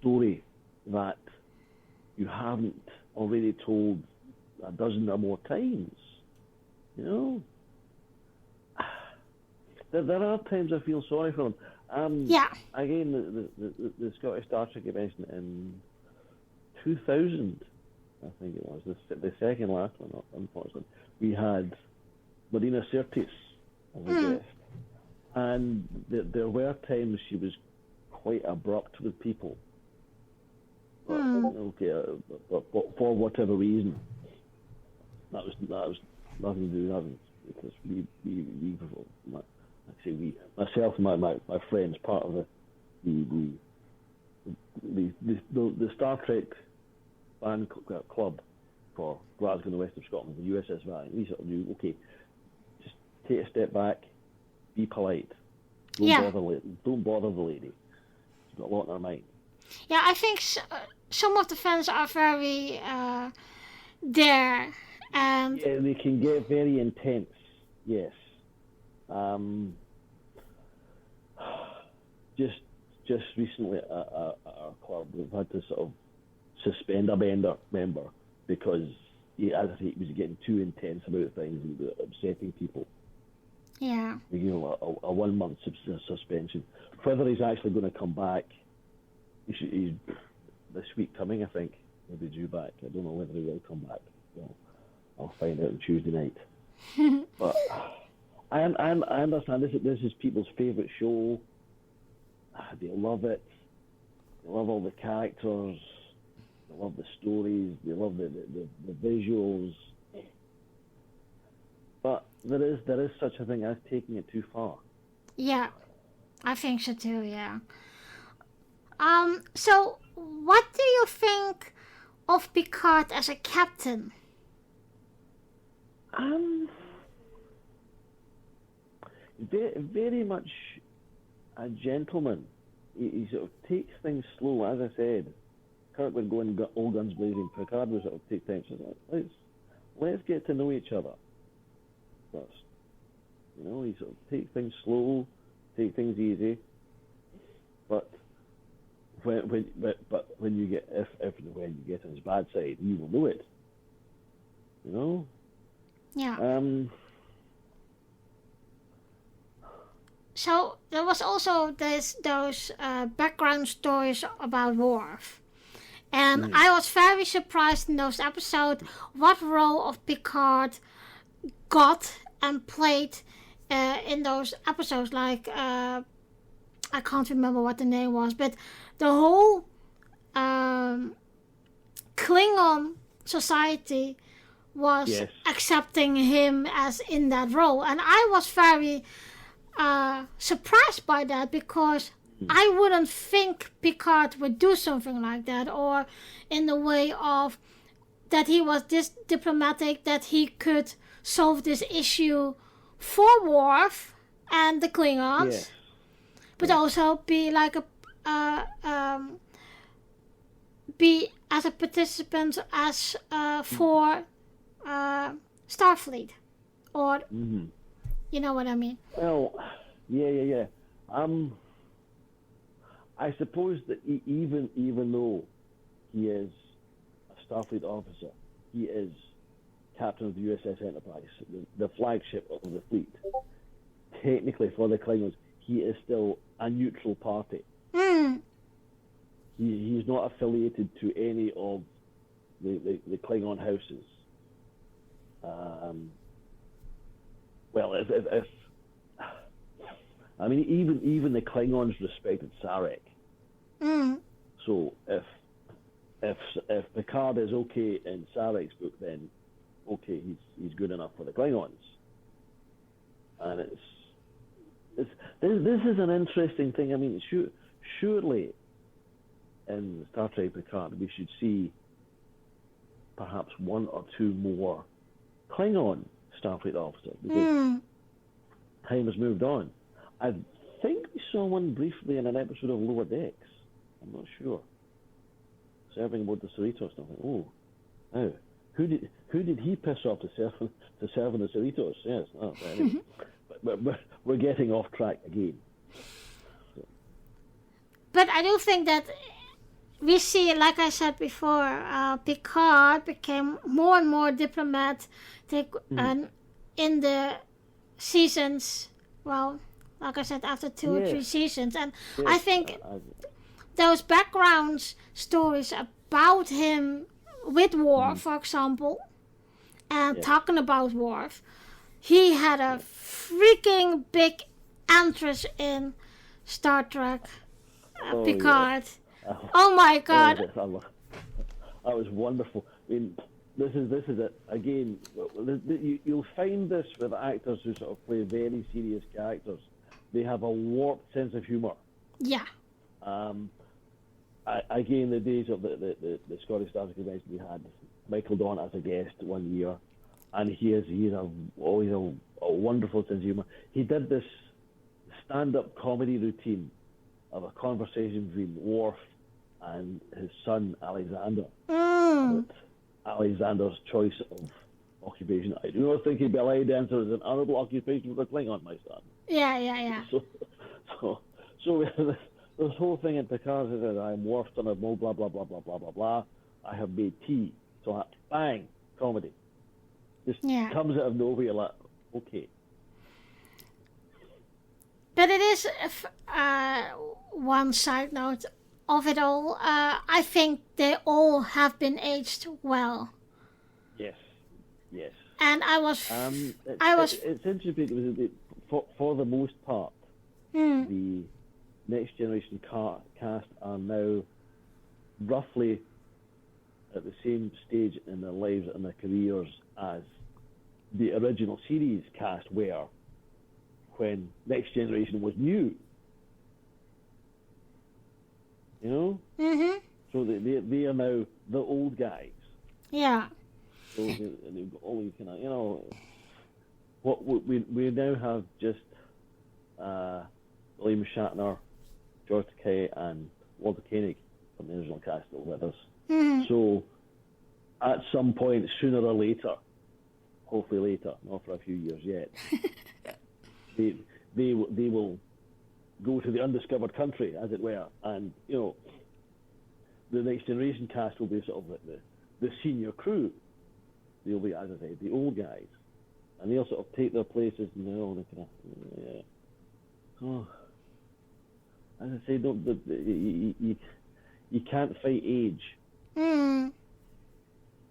story that you haven't already told a dozen or more times, There are times I feel sorry for them. Again, the Scottish Star Trek convention in 2000, I think it was, the second last one, unfortunately, we had Marina Sirtis as a guest. And there were times she was quite abrupt with people. But, but for whatever reason, that was nothing to do with nothing. Because myself and my friends, part of the Star Trek fan club for Glasgow and the west of Scotland, the USS Valley. We sort of knew, okay, just take a step back, be polite, don't bother the lady. She's got a lot on her mind. Yeah, I think some of the fans are very there, and they can get very intense. Yes. Just recently at our club, we've had to sort of suspend a member because he, as I say, he was getting too intense about things and upsetting people. Yeah. A 1 month suspension. Whether he's actually going to come back, he's this week coming, I think. He'll be due back. I don't know whether he will come back. Well, I'll find out on Tuesday night. But I understand this is people's favourite show. They love it. They love all the characters. They love the stories. They love the visuals. But there is such a thing as taking it too far. Yeah, I think so too. Yeah. So what do you think of Picard as a captain? Very much a gentleman. He sort of takes things slow, as I said. Kirk would go and all guns blazing. Picard would sort of take time. So let's get to know each other first. He sort of takes things slow, take things easy. But when you get when you get on his bad side, you will know it. Yeah. So there was also those background stories about Worf. And I was very surprised in those episodes what role of Picard got and played in those episodes. Like, I can't remember what the name was, but the whole Klingon society was accepting him as in that role. And I was very surprised by that because I wouldn't think Picard would do something like that, or in the way of that he was this diplomatic that he could solve this issue for Worf and the Klingons, but also be like be as a participant as for Starfleet, or you know what I mean? Well, yeah. I suppose that even though he is a Starfleet officer, he is captain of the USS Enterprise, the flagship of the fleet. Technically, for the Klingons, he is still a neutral party. He's not affiliated to any of the Klingon houses. Well, if I mean, even the Klingons respected Sarek. So if Picard is okay in Sarek's book, then okay, he's good enough for the Klingons. And this is an interesting thing. I mean, surely in Star Trek Picard we should see perhaps one or two more Klingon Starfleet officers. time has moved on. I think we saw one briefly in an episode of Lower Decks. I'm not sure. Serving aboard the Cerritos. And I thought, oh, who did he piss off to serve on the Cerritos? Yes. Oh, but anyway. but we're getting off track again. So. But I do think that we see, like I said before, Picard became more and more diplomatic, and in the seasons, well, like I said, after 2 or 3 seasons, and I think those background stories about him with Worf, for example, and talking about Worf, he had a freaking big interest in Star Trek Picard. Yeah. Oh my God! That was wonderful. I mean, this is it again. You'll find this with actors who sort of play very serious characters. They have a warped sense of humour. Yeah. Again, the days of the Scottish Star Trek convention, we had Michael Don as a guest one year, and he's a wonderful sense of humour. He did this stand-up comedy routine of a conversation between Worf and his son Alexander. Alexander's choice of occupation. I do not think a ballet dancer is an honourable occupation for a Klingon, my son. Yeah. So we have this whole thing in Picard says, I'm Worf, son of Mo, blah, blah, blah, blah, blah, blah, blah. I have made tea. So bang, comedy. Just comes out of nowhere, you're like, okay. But it is one side note of it all. I think they all have been aged well. Yes. And It's interesting because for the most part, the Next Generation cast are now roughly at the same stage in their lives and their careers as the original series cast were when Next Generation was new. You know? Mm-hmm. So they are now the old guys. Yeah. So they've got all these kind of, you know, what we now have just William Shatner, George Takei, and Walter Koenig from the original cast still with us. Mm-hmm. So at some point, sooner or later, hopefully later, not for a few years yet, they will go to the undiscovered country, as it were, and you know, the Next Generation cast will be sort of like the senior crew. They'll be, as I say, the old guys, and they'll sort of take their places, and they're all kind of, oh, as I say, you can't fight age. Mm.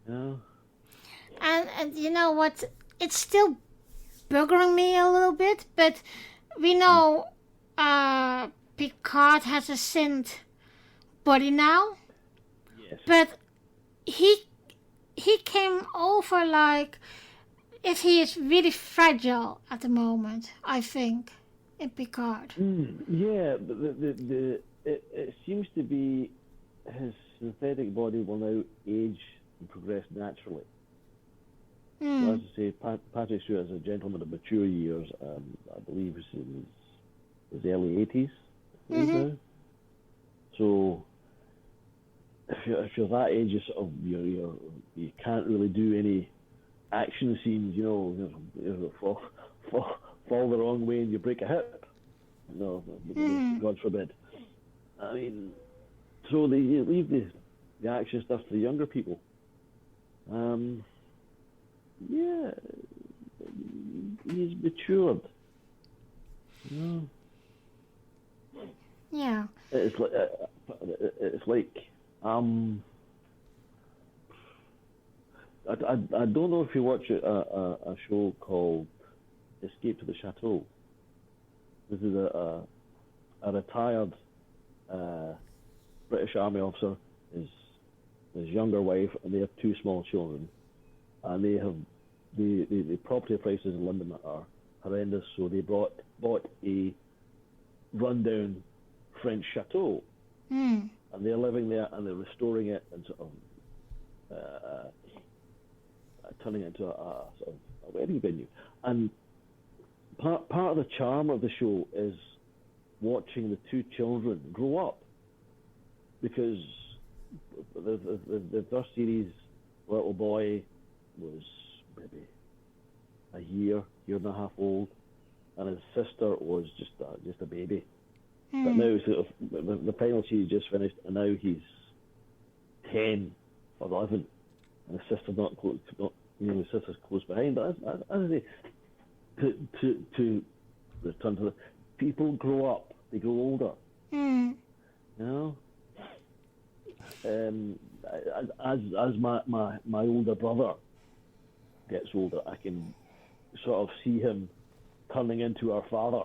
You know? And you know what? It's still buggering me a little bit, but we know Picard has a synth body now. Yes. But he came over like if he is really fragile at the moment, I think, in Picard. Yeah, but it seems to be his synthetic body will now age and progress naturally. So as I say, Patrick Stewart is a gentleman of mature years. I believe he's in his early 80s. Now. So if you're that age, you can't really do any action scenes. You know, fall the wrong way and you break a hip. No, God forbid. I mean, so they leave the action stuff to the younger people. Yeah, he's matured. You know? Yeah. It's like I don't know if you watch a show called Escape to the Chateau. This is a retired British Army officer, his younger wife, and they have 2 small children, and they have the property prices in London are horrendous. So they bought a rundown French chateau, and they're living there, and they're restoring it and sort of turning it into a sort of a wedding venue. And part of the charm of the show is watching the two children grow up, because the first series, little boy was maybe a year and a half old, and his sister was just a baby. But now the final series just finished, and now he's 10 or 11, and his sister's not close, his sister's close behind. But as I say, to return to the people grow up, they grow older. You know, as my older brother gets older, I can sort of see him turning into our father,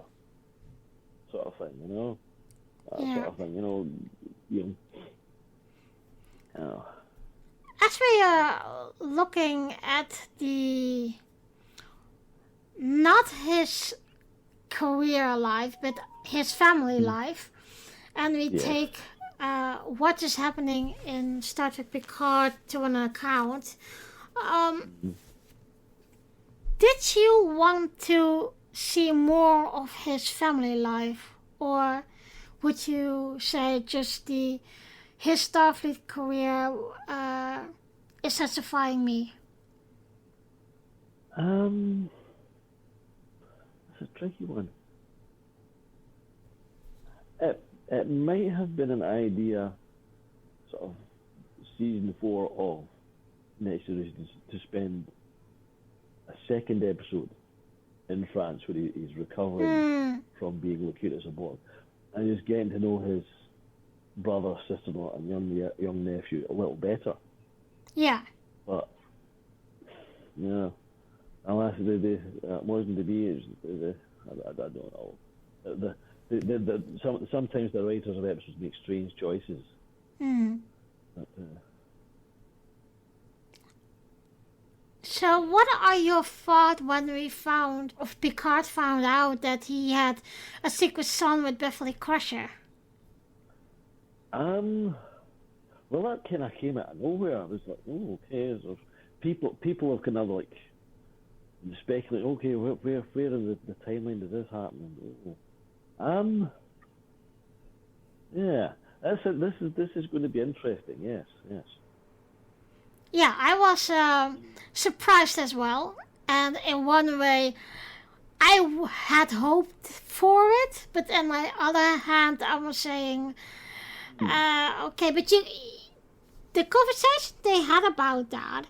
sort of thing. You know, sort of thing. You know. As we are looking at not his career life, but his family life, and we take what is happening in Star Trek Picard to an account, did you want to see more of his family life, or would you say just his Starfleet career is satisfying me? It's a tricky one. It might have been an idea, sort of season 4 of Next Generation, to spend a second episode in France where he's recovering from being located aboard, and he's getting to know his brother, sister-in-law, and young nephew a little better. Yeah. But yeah, alas, it wasn't to be. I don't know. Sometimes the writers of episodes make strange choices. But, so what are your thoughts when Picard found out that he had a secret son with Beverly Crusher? Well, that kind of came out of nowhere. I was like, oh, okay. So people have kind of like speculated, okay, where in the timeline does this happen? Yeah, this is going to be interesting. Yes. Yeah, I was surprised as well, and in one way, I had hoped for it, but on the other hand, I was saying, okay, but the conversation they had about that,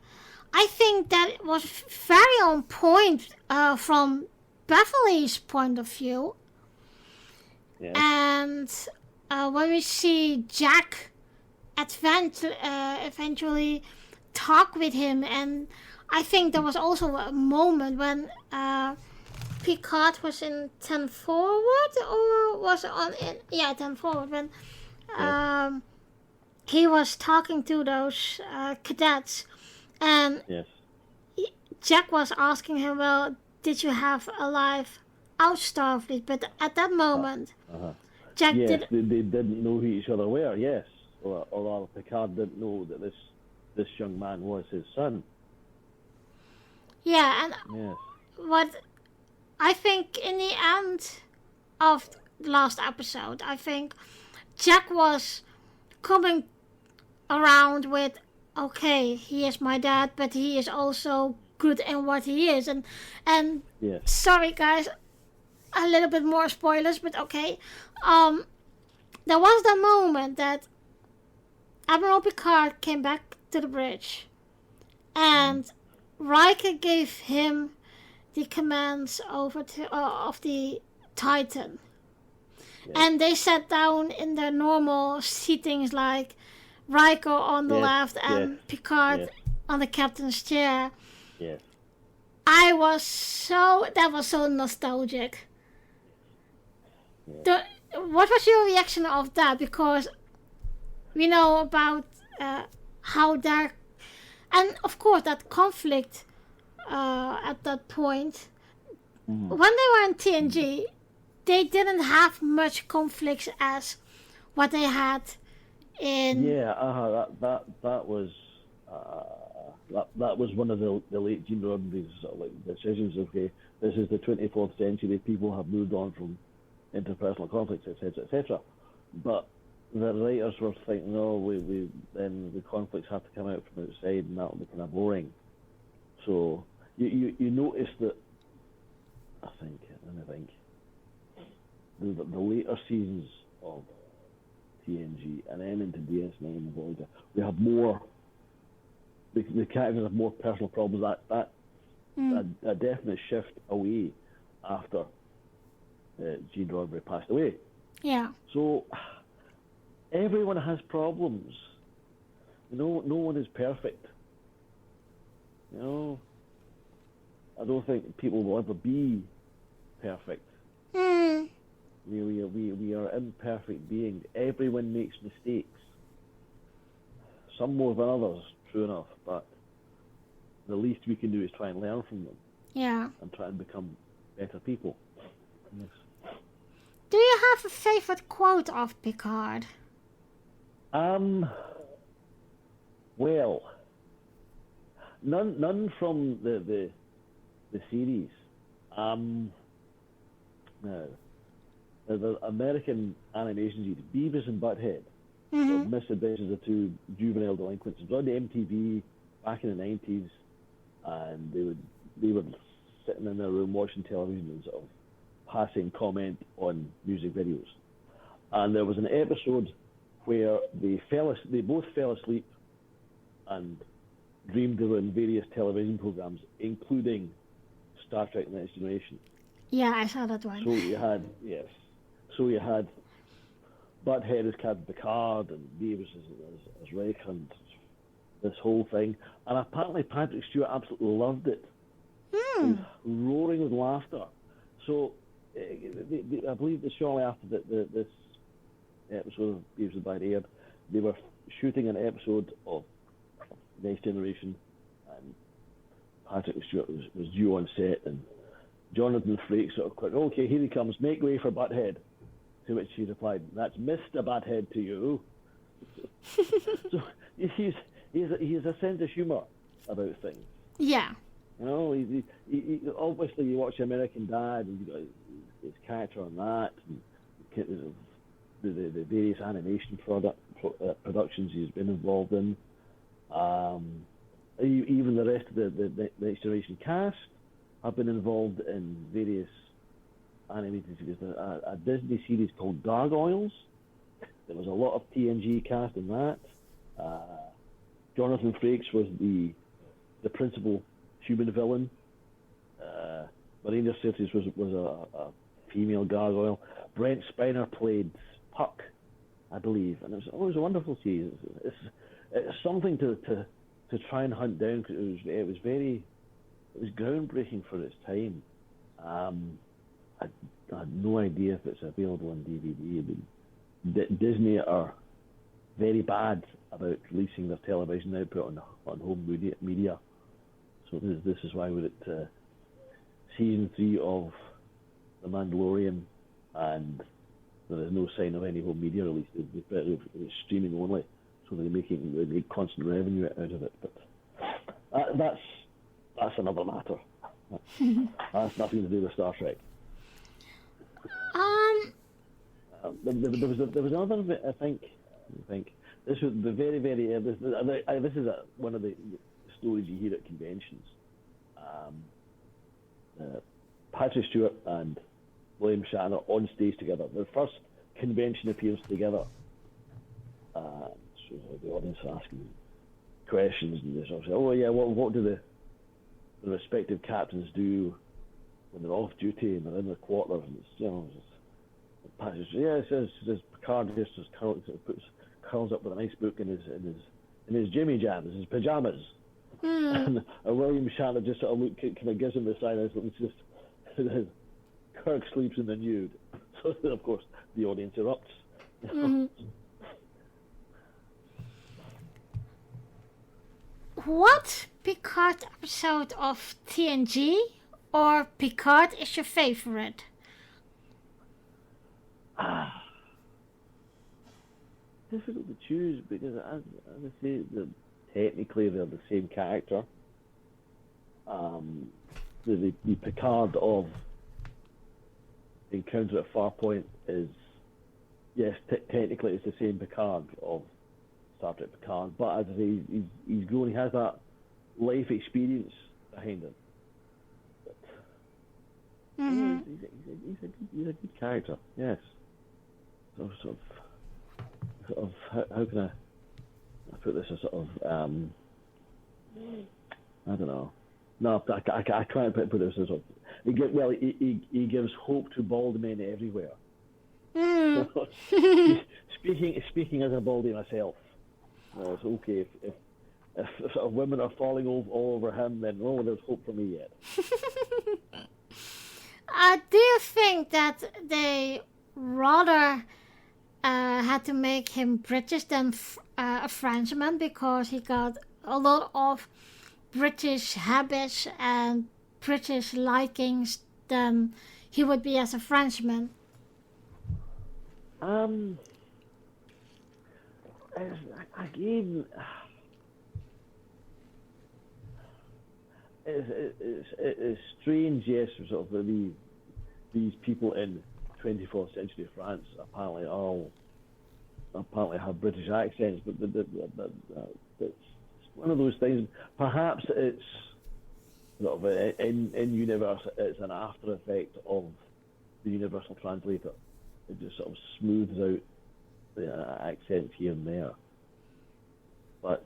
I think that it was very on point from Beverly's point of view. Yes. And when we see Jack eventually talk with him, and I think there was also a moment when Picard was in 10 forward, or was on 10 forward, when he was talking to those cadets, and Jack was asking him, well, did you have a life out Starfleet? But at that moment, Jack they didn't know who each other were. Yes, or Picard didn't know that this young man was his son. Yeah, and what I think in the end of the last episode, I think Jack was coming around with, okay, he is my dad, but he is also good in what he is. And sorry guys, a little bit more spoilers, but okay. There was the moment that Admiral Picard came back to the bridge, and Riker gave him the commands over of the Titan. And they sat down in their normal seatings, like Riker on the left and Picard on the captain's chair. Yes. That was so nostalgic. What was your reaction of that? Because we know about how there, and of course that conflict at that point. When they were in TNG, they didn't have much conflicts as what they had in. That was one of the late Gene Roddenberry's decisions. Okay, this is the 24th century. People have moved on from interpersonal conflicts, etc., etc. But the writers were thinking, no, then the conflicts have to come out from outside, and that'll be kind of boring. So you notice that, I think the later seasons of TNG and then into DS9 and Voyager, we have more. The characters have more personal problems. A definite shift away after Gene Roddenberry passed away. Yeah. So everyone has problems. No one is perfect. I don't think people will ever be perfect. We are imperfect beings. Everyone makes mistakes. Some more than others, true enough, but the least we can do is try and learn from them. Yeah. And try and become better people. Yes. Do you have a favorite quote of Picard? Well, none from the series. No. The American animation series, Beavis and Butthead, Misadventures of Two Juvenile Delinquents. It was on the MTV back in the 90s, and they were sitting in their room watching television and sort of passing comment on music videos. And there was an episode where they both fell asleep and dreamed they were in various television programs, including Star Trek: The Next Generation. Yeah, I saw that one. So you had Butthead as Captain Picard and Beavis as Rick and this whole thing. And apparently Patrick Stewart absolutely loved it. He was roaring with laughter. So I believe that shortly after this episode of Beavis and Butthead aired, they were shooting an episode of Next Generation, and Patrick Stewart was due on set, and Jonathan Frakes sort of quick, okay, here he comes, make way for Butthead. To which he replied, "That's Mr. Butthead to you." So he has a sense of humour about things. Yeah. He obviously you watch American Dad and you got his character on that, and the various animation productions he's been involved in. Even the rest of the Next Generation cast have been involved in various animated series. A Disney series called Gargoyles. There was a lot of TNG cast in that. Jonathan Frakes was the principal human villain. Marina Sirtis was a female gargoyle. Brent Spiner played Puck, I believe, and it was a wonderful series. It's something to try and hunt down, because it was groundbreaking for its time. I had no idea if it's available on DVD. I mean, Disney are very bad about releasing their television output on home media. So this is why we're at season 3 of The Mandalorian, and there is no sign of any home media release. It's streaming only, so they make constant revenue out of it. But that's another matter. That's nothing to do with Star Trek. There was another bit, I think this was the very this is one of the stories you hear at conventions. Patrick Stewart and William Shatner on stage together. Their first convention appearance together. So the audience are asking questions, and they sort of say, "Oh yeah, what do the respective captains do when they're off duty and they're in their quarters?" And it's, Patrick says Picard just curls up with a nice book in his Jimmy Jams, his pajamas. And William Shatner just sort of kind of gives him the silence, and it's just Kirk sleeps in the nude. So of course the audience erupts. What Picard episode of TNG or Picard is your favorite? Difficult to choose, because as I say, technically they're the same character. the Picard of Encounter at Farpoint is, yes, technically it's the same Picard of Star Trek Picard, but as I say, he's grown. He has that life experience behind him. But, he's a good character. Yes. Sort of. How can I put this? A sort of. I don't know. No, I can't put this as sort of. He gives hope to bald men everywhere. Speaking as a baldy myself, it's okay if sort of women are falling all over him, then there's hope for me yet. Do you think that they rather had to make him British than a Frenchman because he got a lot of British habits and British likings than he would be as a Frenchman? Again, it's strange, yes, sort of these people in 24th century France apparently have British accents, but it's one of those things. Perhaps it's sort of in universe, it's an after effect of the universal translator. It just sort of smooths out the accents here and there. But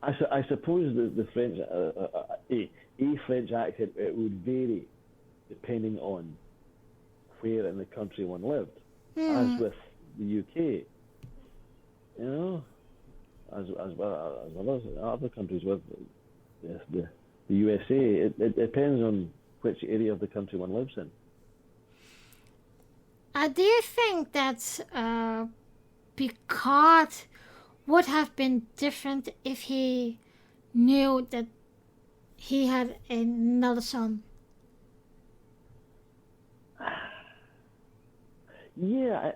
I suppose the French a French accent, it would vary depending on where in the country one lived, as with the UK, as well as other countries with the USA. It depends on which area of the country one lives in. Do you think that Picard would have been different if he knew that he had another son? Yeah,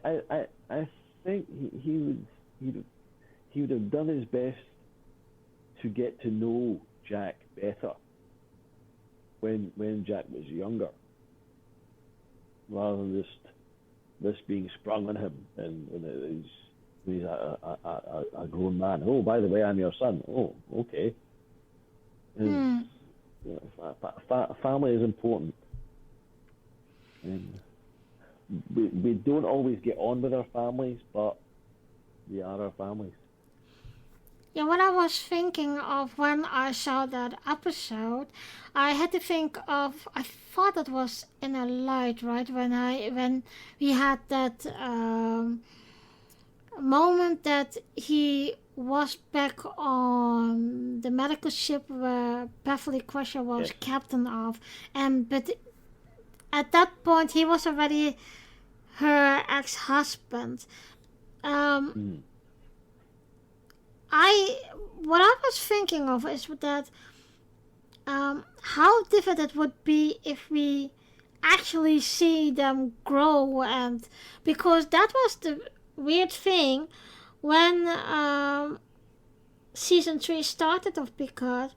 I think he would have done his best to get to know Jack better when Jack was younger, rather than just this being sprung on him and when he's a grown man. Oh, by the way, I'm your son. Oh, okay. Family is important. And we don't always get on with our families, but they are our families. Yeah, what I was thinking of when I saw that episode, I had to think of, I thought it was in a light, right? When we had that moment that he was back on the medical ship where Beverly Crusher was captain of, but at that point he was already her ex-husband. What I was thinking of is that how different it would be if we actually see them grow, and because that was the weird thing when season 3 started of Picard.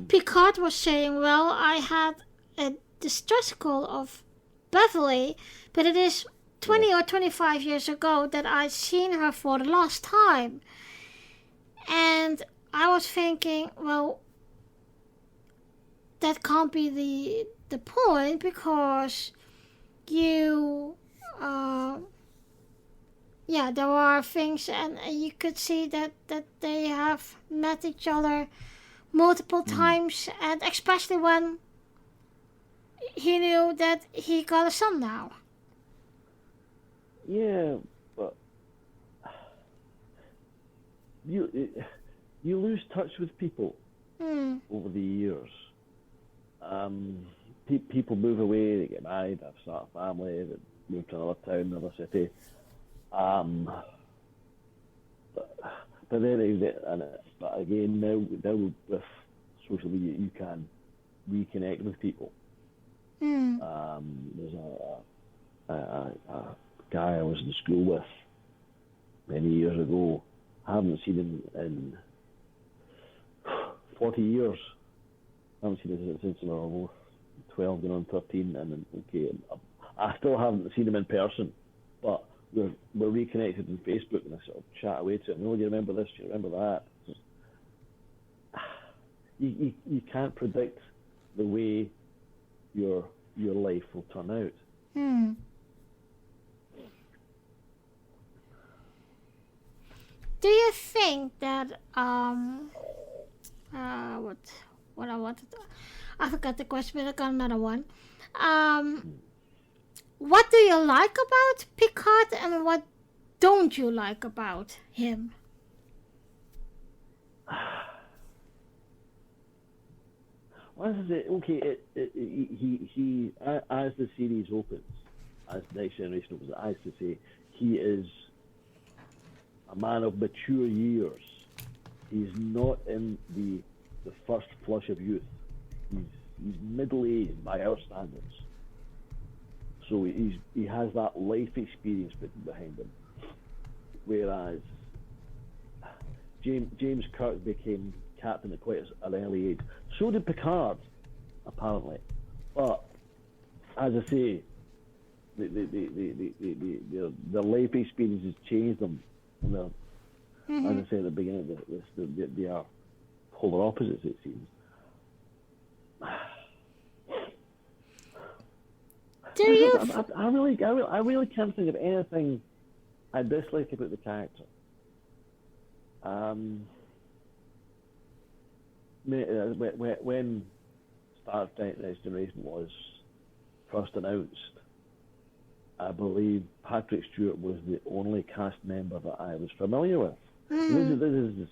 Picard was saying, well, I had a distress call of Beverly, but it is 20 or 25 years ago that I'd seen her for the last time. And I was thinking, well, that can't be the point, because there are things, and you could see that they have met each other multiple times, and especially when he knew that he got a son now. Yeah, but you lose touch with people over the years. People move away, they get married, they start a family, they move to another town, another city. But again, now with social media, you can reconnect with people. There's a guy I was in school with many years ago. I haven't seen him in 40 years. I haven't seen it since I was 12, going on 13, and then, okay, I still haven't seen him in person, but we're reconnected on Facebook, and I sort of chat away to him. Oh, do you remember this? Do you remember that? You can't predict the way your life will turn out. Do you think that what I wanted? I forgot the question, but I got another one. What do you like about Picard, and what don't you like about him? Well, this is it. Okay, he as the series opens, as Next Generation opens, I have to say, he is a man of mature years. He's not in the first flush of youth. He's middle-aged by our standards. So he has that life experience behind him. Whereas James Kirk became captain at quite an early age. So did Picard, apparently. But as I say, the life experience has changed them. And as I said at the beginning, they are polar opposites, it seems. Do you? I really can't think of anything I dislike about the character. When Star Trek Next Generation was first announced, I believe Patrick Stewart was the only cast member that I was familiar with. This is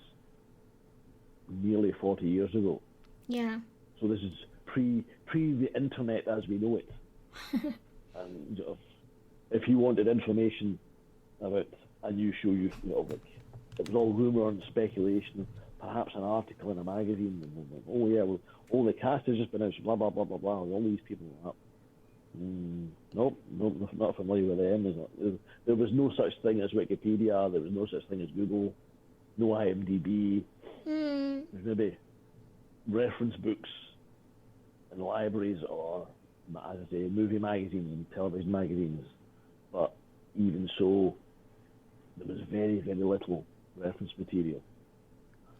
nearly 40 years ago. Yeah. So this is pre the internet as we know it. And if you wanted information about a new show, it was all rumor and speculation. Perhaps an article in a magazine. And, the cast has just been out. Blah blah blah blah blah. All these people are up. Nope, not familiar with them. There was no such thing as Wikipedia. There was no such thing as Google. No IMDb. There's maybe reference books in libraries or, as I say, movie magazines and television magazines. But even so, there was very, very little reference material.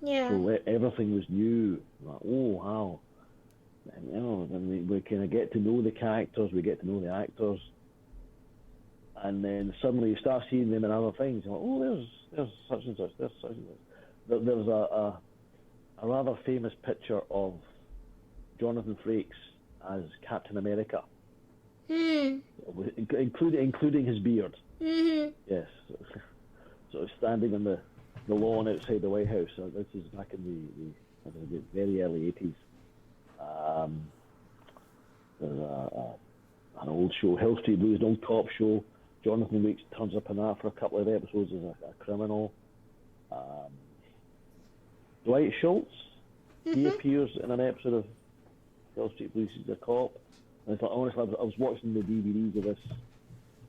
Yeah. So everything was new. Like, oh, wow. And we kind of get to know the characters, we get to know the actors, and then suddenly you start seeing them in other things. You're like, oh, there's such and such, there's such and such. There's a rather famous picture of Jonathan Frakes as Captain America, including his beard. Yes, so standing on the lawn outside the White House. This is back in the very early 80s. There's an old show, Hill Street Blues, an old cop show. Jonathan Weeks turns up in that for a couple of episodes as a criminal. Dwight Schultz, he appears in an episode of Hill Street Blues as a cop. And it's like, honestly, I was watching the DVDs of this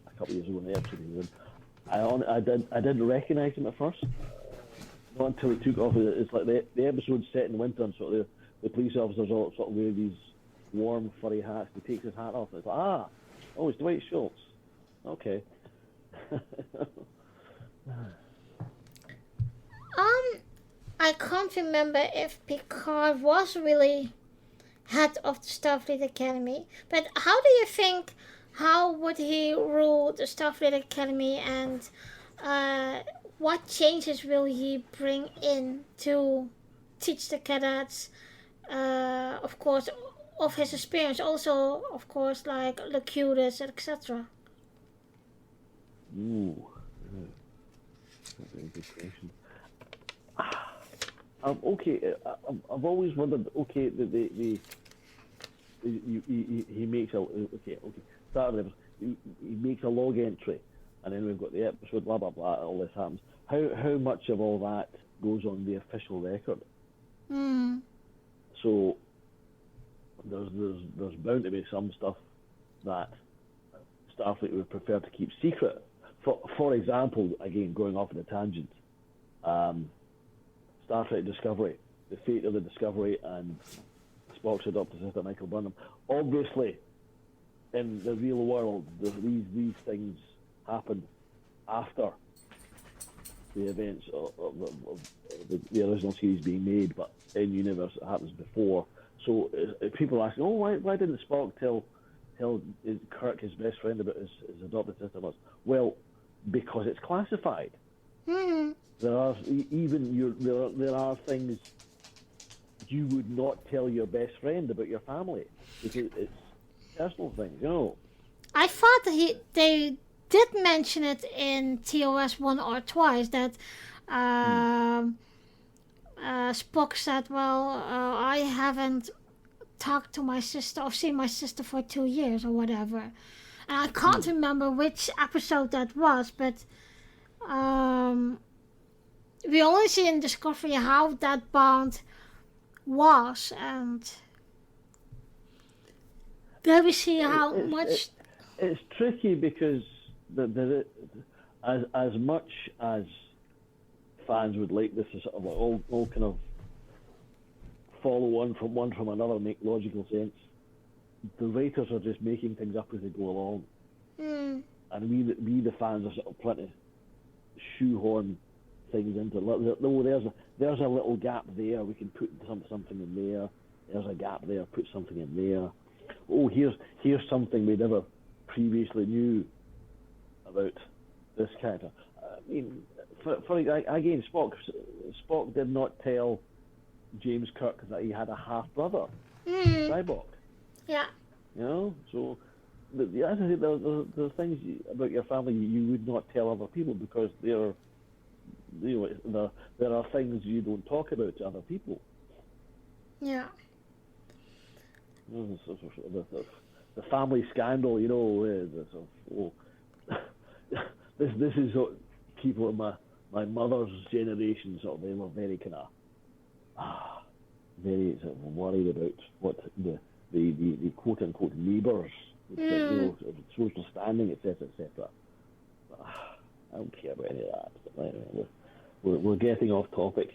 a couple of years ago in the episode he was in. I didn't recognise him at first. Not until it took off. It's like the episode's set in winter, and sort of the police officers all sort of wear these warm, furry hats. He takes his hat off, and it's like, it's Dwight Schultz. Okay. I can't remember if Picard was really head of the Starfleet Academy, but how would he rule the Starfleet Academy, and what changes will he bring in to teach the cadets, of course, of his experience, also, of course, like Locutus, etc. Ooh, that's a very good question. I've always wondered. Okay, he makes a start of he makes a log entry, and then we've got the episode. Blah blah blah. All this happens. How much of all that goes on the official record? So there's bound to be some stuff that Starfleet would prefer to keep secret. For example, again going off on a tangent, Star Trek Discovery, the fate of the Discovery and Spock's adopted sister, Michael Burnham. Obviously, in the real world, these things happen after the events of the original series being made, but in universe it happens before. So people are asking, oh, why didn't Spock tell Kirk, his best friend, about his adopted sister was? Well, because it's classified. Mm-hmm. There are things you would not tell your best friend about your family because it's personal things, you know. I thought they did mention it in TOS one or twice that Spock said, well, I haven't talked to my sister or seen my sister for 2 years or whatever. And I can't remember which episode that was, but we only see in Discovery how that bond was, and there we see how much... It's tricky because as much as fans would like this to sort of like all kind of follow one from another, make logical sense, the writers are just making things up as they go along. And we the fans are sort of trying to shoehorn things into. There's a little gap there. We can put something in there. There's a gap there. Put something in there. Oh, here's something we never previously knew about this character. I mean, again, Spock did not tell James Kirk that he had a half brother, Cyborg. Yeah. You know, so as I said, there's things about your family you would not tell other people because there are things you don't talk about to other people. Yeah. The family scandal, you know, this is what people in my mother's generation sort of, they were very kind of very sort of worried about what the quote unquote neighbours, you know, social standing, etc., etc. I don't care about any of that. But anyway, we're getting off topic.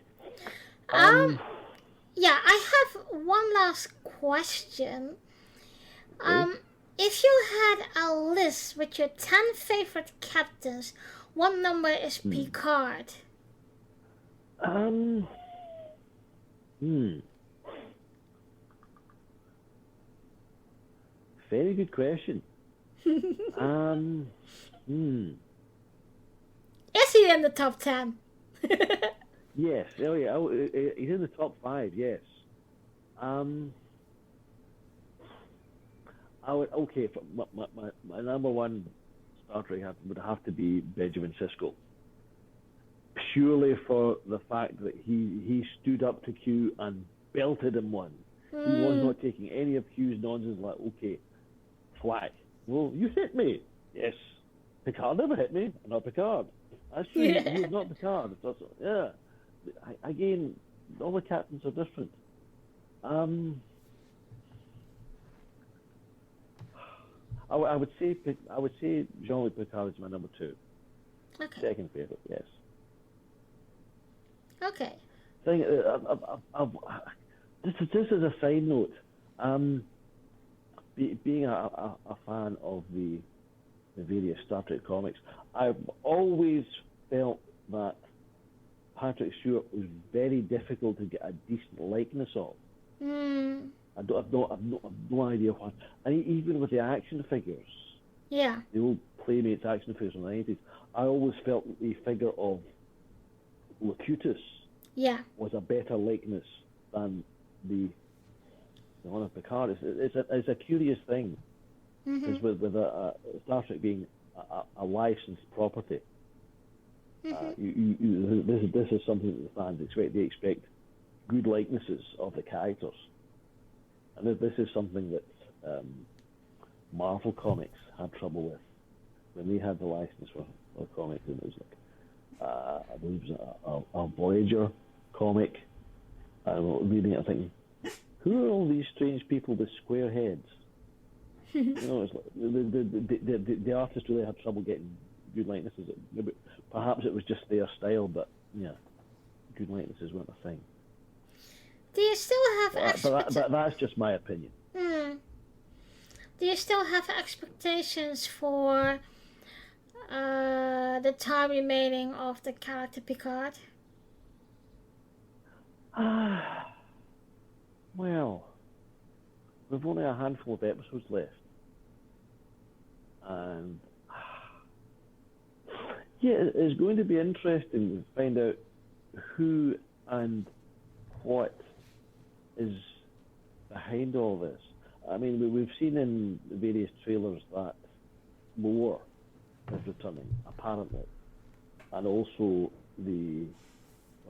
Yeah, I have one last question. Okay. If you had a list with your 10 favorite captains, what number is Picard? Very good question. Is he in the top 10? Yes. Oh yeah. He's in the top 5. Yes. My number one Star Trek would have to be Benjamin Sisko. Purely for the fact that he stood up to Q and belted him one. He was not taking any of Q's nonsense like, okay, flag. Well, you hit me. Yes. Picard never hit me. I'm not Picard. That's true. He's not Picard. Yeah. Again, all the captains are different. I would say Jean-Luc Picard is my number 2. Okay. Second favorite, yes. Okay. This is a side note. Being a fan of the various Star Trek comics, I've always felt that Patrick Stewart was very difficult to get a decent likeness of. I've no idea why. And even with the action figures, Yeah. the old Playmates action figures from the 80s, I always felt the figure of Locutus Yeah. was a better likeness than the one of Picard. It's a curious thing, because with Star Trek being a licensed property, this is something that the fans expect. They expect good likenesses of the characters, and this is something that Marvel Comics had trouble with when they had the license for comics. And it was like I believe it was a Voyager comic. I was reading it thinking, who are all these strange people with square heads? You know, it's like the artist really had trouble getting good likenesses. Perhaps it was just their style, but yeah, good likenesses weren't a thing. Do you still have But that's just my opinion. Do you still have expectations for the time remaining of the character Picard? Well, we've only a handful of episodes left. And yeah, it's going to be interesting to find out who and what is behind all this. I mean, we've seen in the various trailers that Moore is returning, apparently, and also the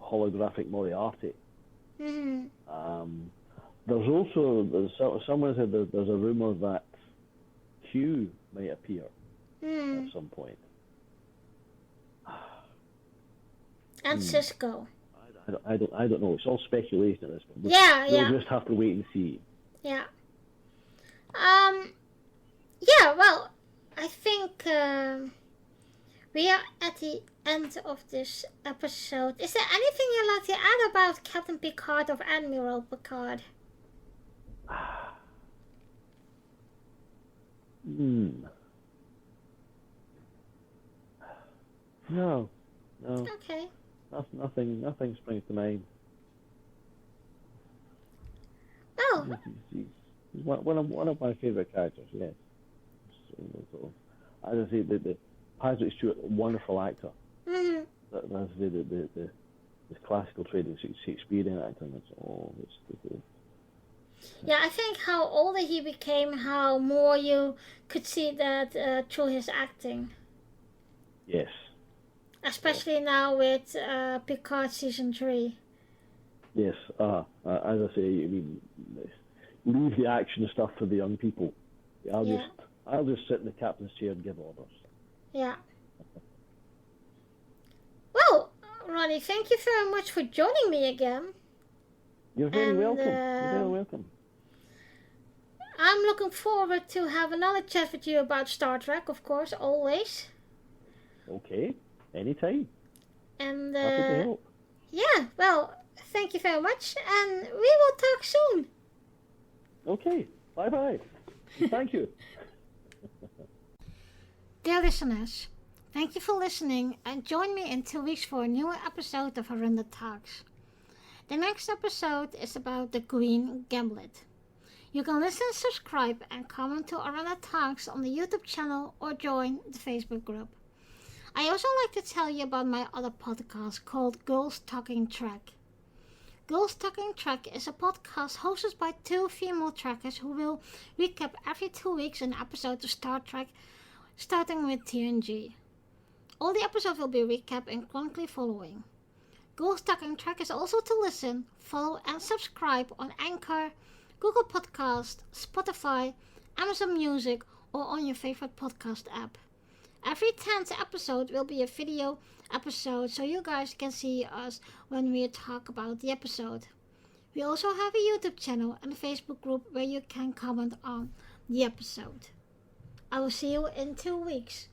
holographic Moriarty. There's also someone said there's a rumor that Q might appear at some point. And Cisco. I don't know. It's all speculation at this point. We'll just have to wait and see. Yeah. Yeah, well, I think we are at the end of this episode. Is there anything you'd like to add about Captain Picard or Admiral Picard? No. Okay. Nothing springs to mind. Oh. He's one of my favourite characters, yes. So, as I say, the Patrick Stewart, wonderful actor. As I say, the classical training, Shakespearean acting, yeah, I think how older he became, how more you could see that through his acting. Yes. Especially now with Picard Season 3. Yes, as I say, I mean, leave the action stuff for the young people. I'll just sit in the captain's chair and give orders. Yeah. Well, Ronnie, thank you very much for joining me again. You're very welcome. You're very welcome. I'm looking forward to have another chat with you about Star Trek, of course, always. Okay, anytime. And happy to help. Yeah, well, thank you very much, and we will talk soon. Okay, bye-bye. Thank you. Dear listeners, thank you for listening, and join me in 2 weeks for a new episode of Arunda Talks. The next episode is about the Green Gamblet. You can listen, subscribe, and comment to Arunda Talks on the YouTube channel or join the Facebook group. I also like to tell you about my other podcast called Girls Talking Trek. Girls Talking Trek is a podcast hosted by 2 female trekkers who will recap every 2 weeks an episode of Star Trek, starting with TNG. All the episodes will be recapped and chronically following. Girls Talking Trek is also to listen, follow, and subscribe on Anchor, Google Podcast, Spotify, Amazon Music, or on your favorite podcast app. Every 10th episode will be a video episode, so you guys can see us when we talk about the episode. We also have a YouTube channel and a Facebook group where you can comment on the episode. I will see you in 2 weeks.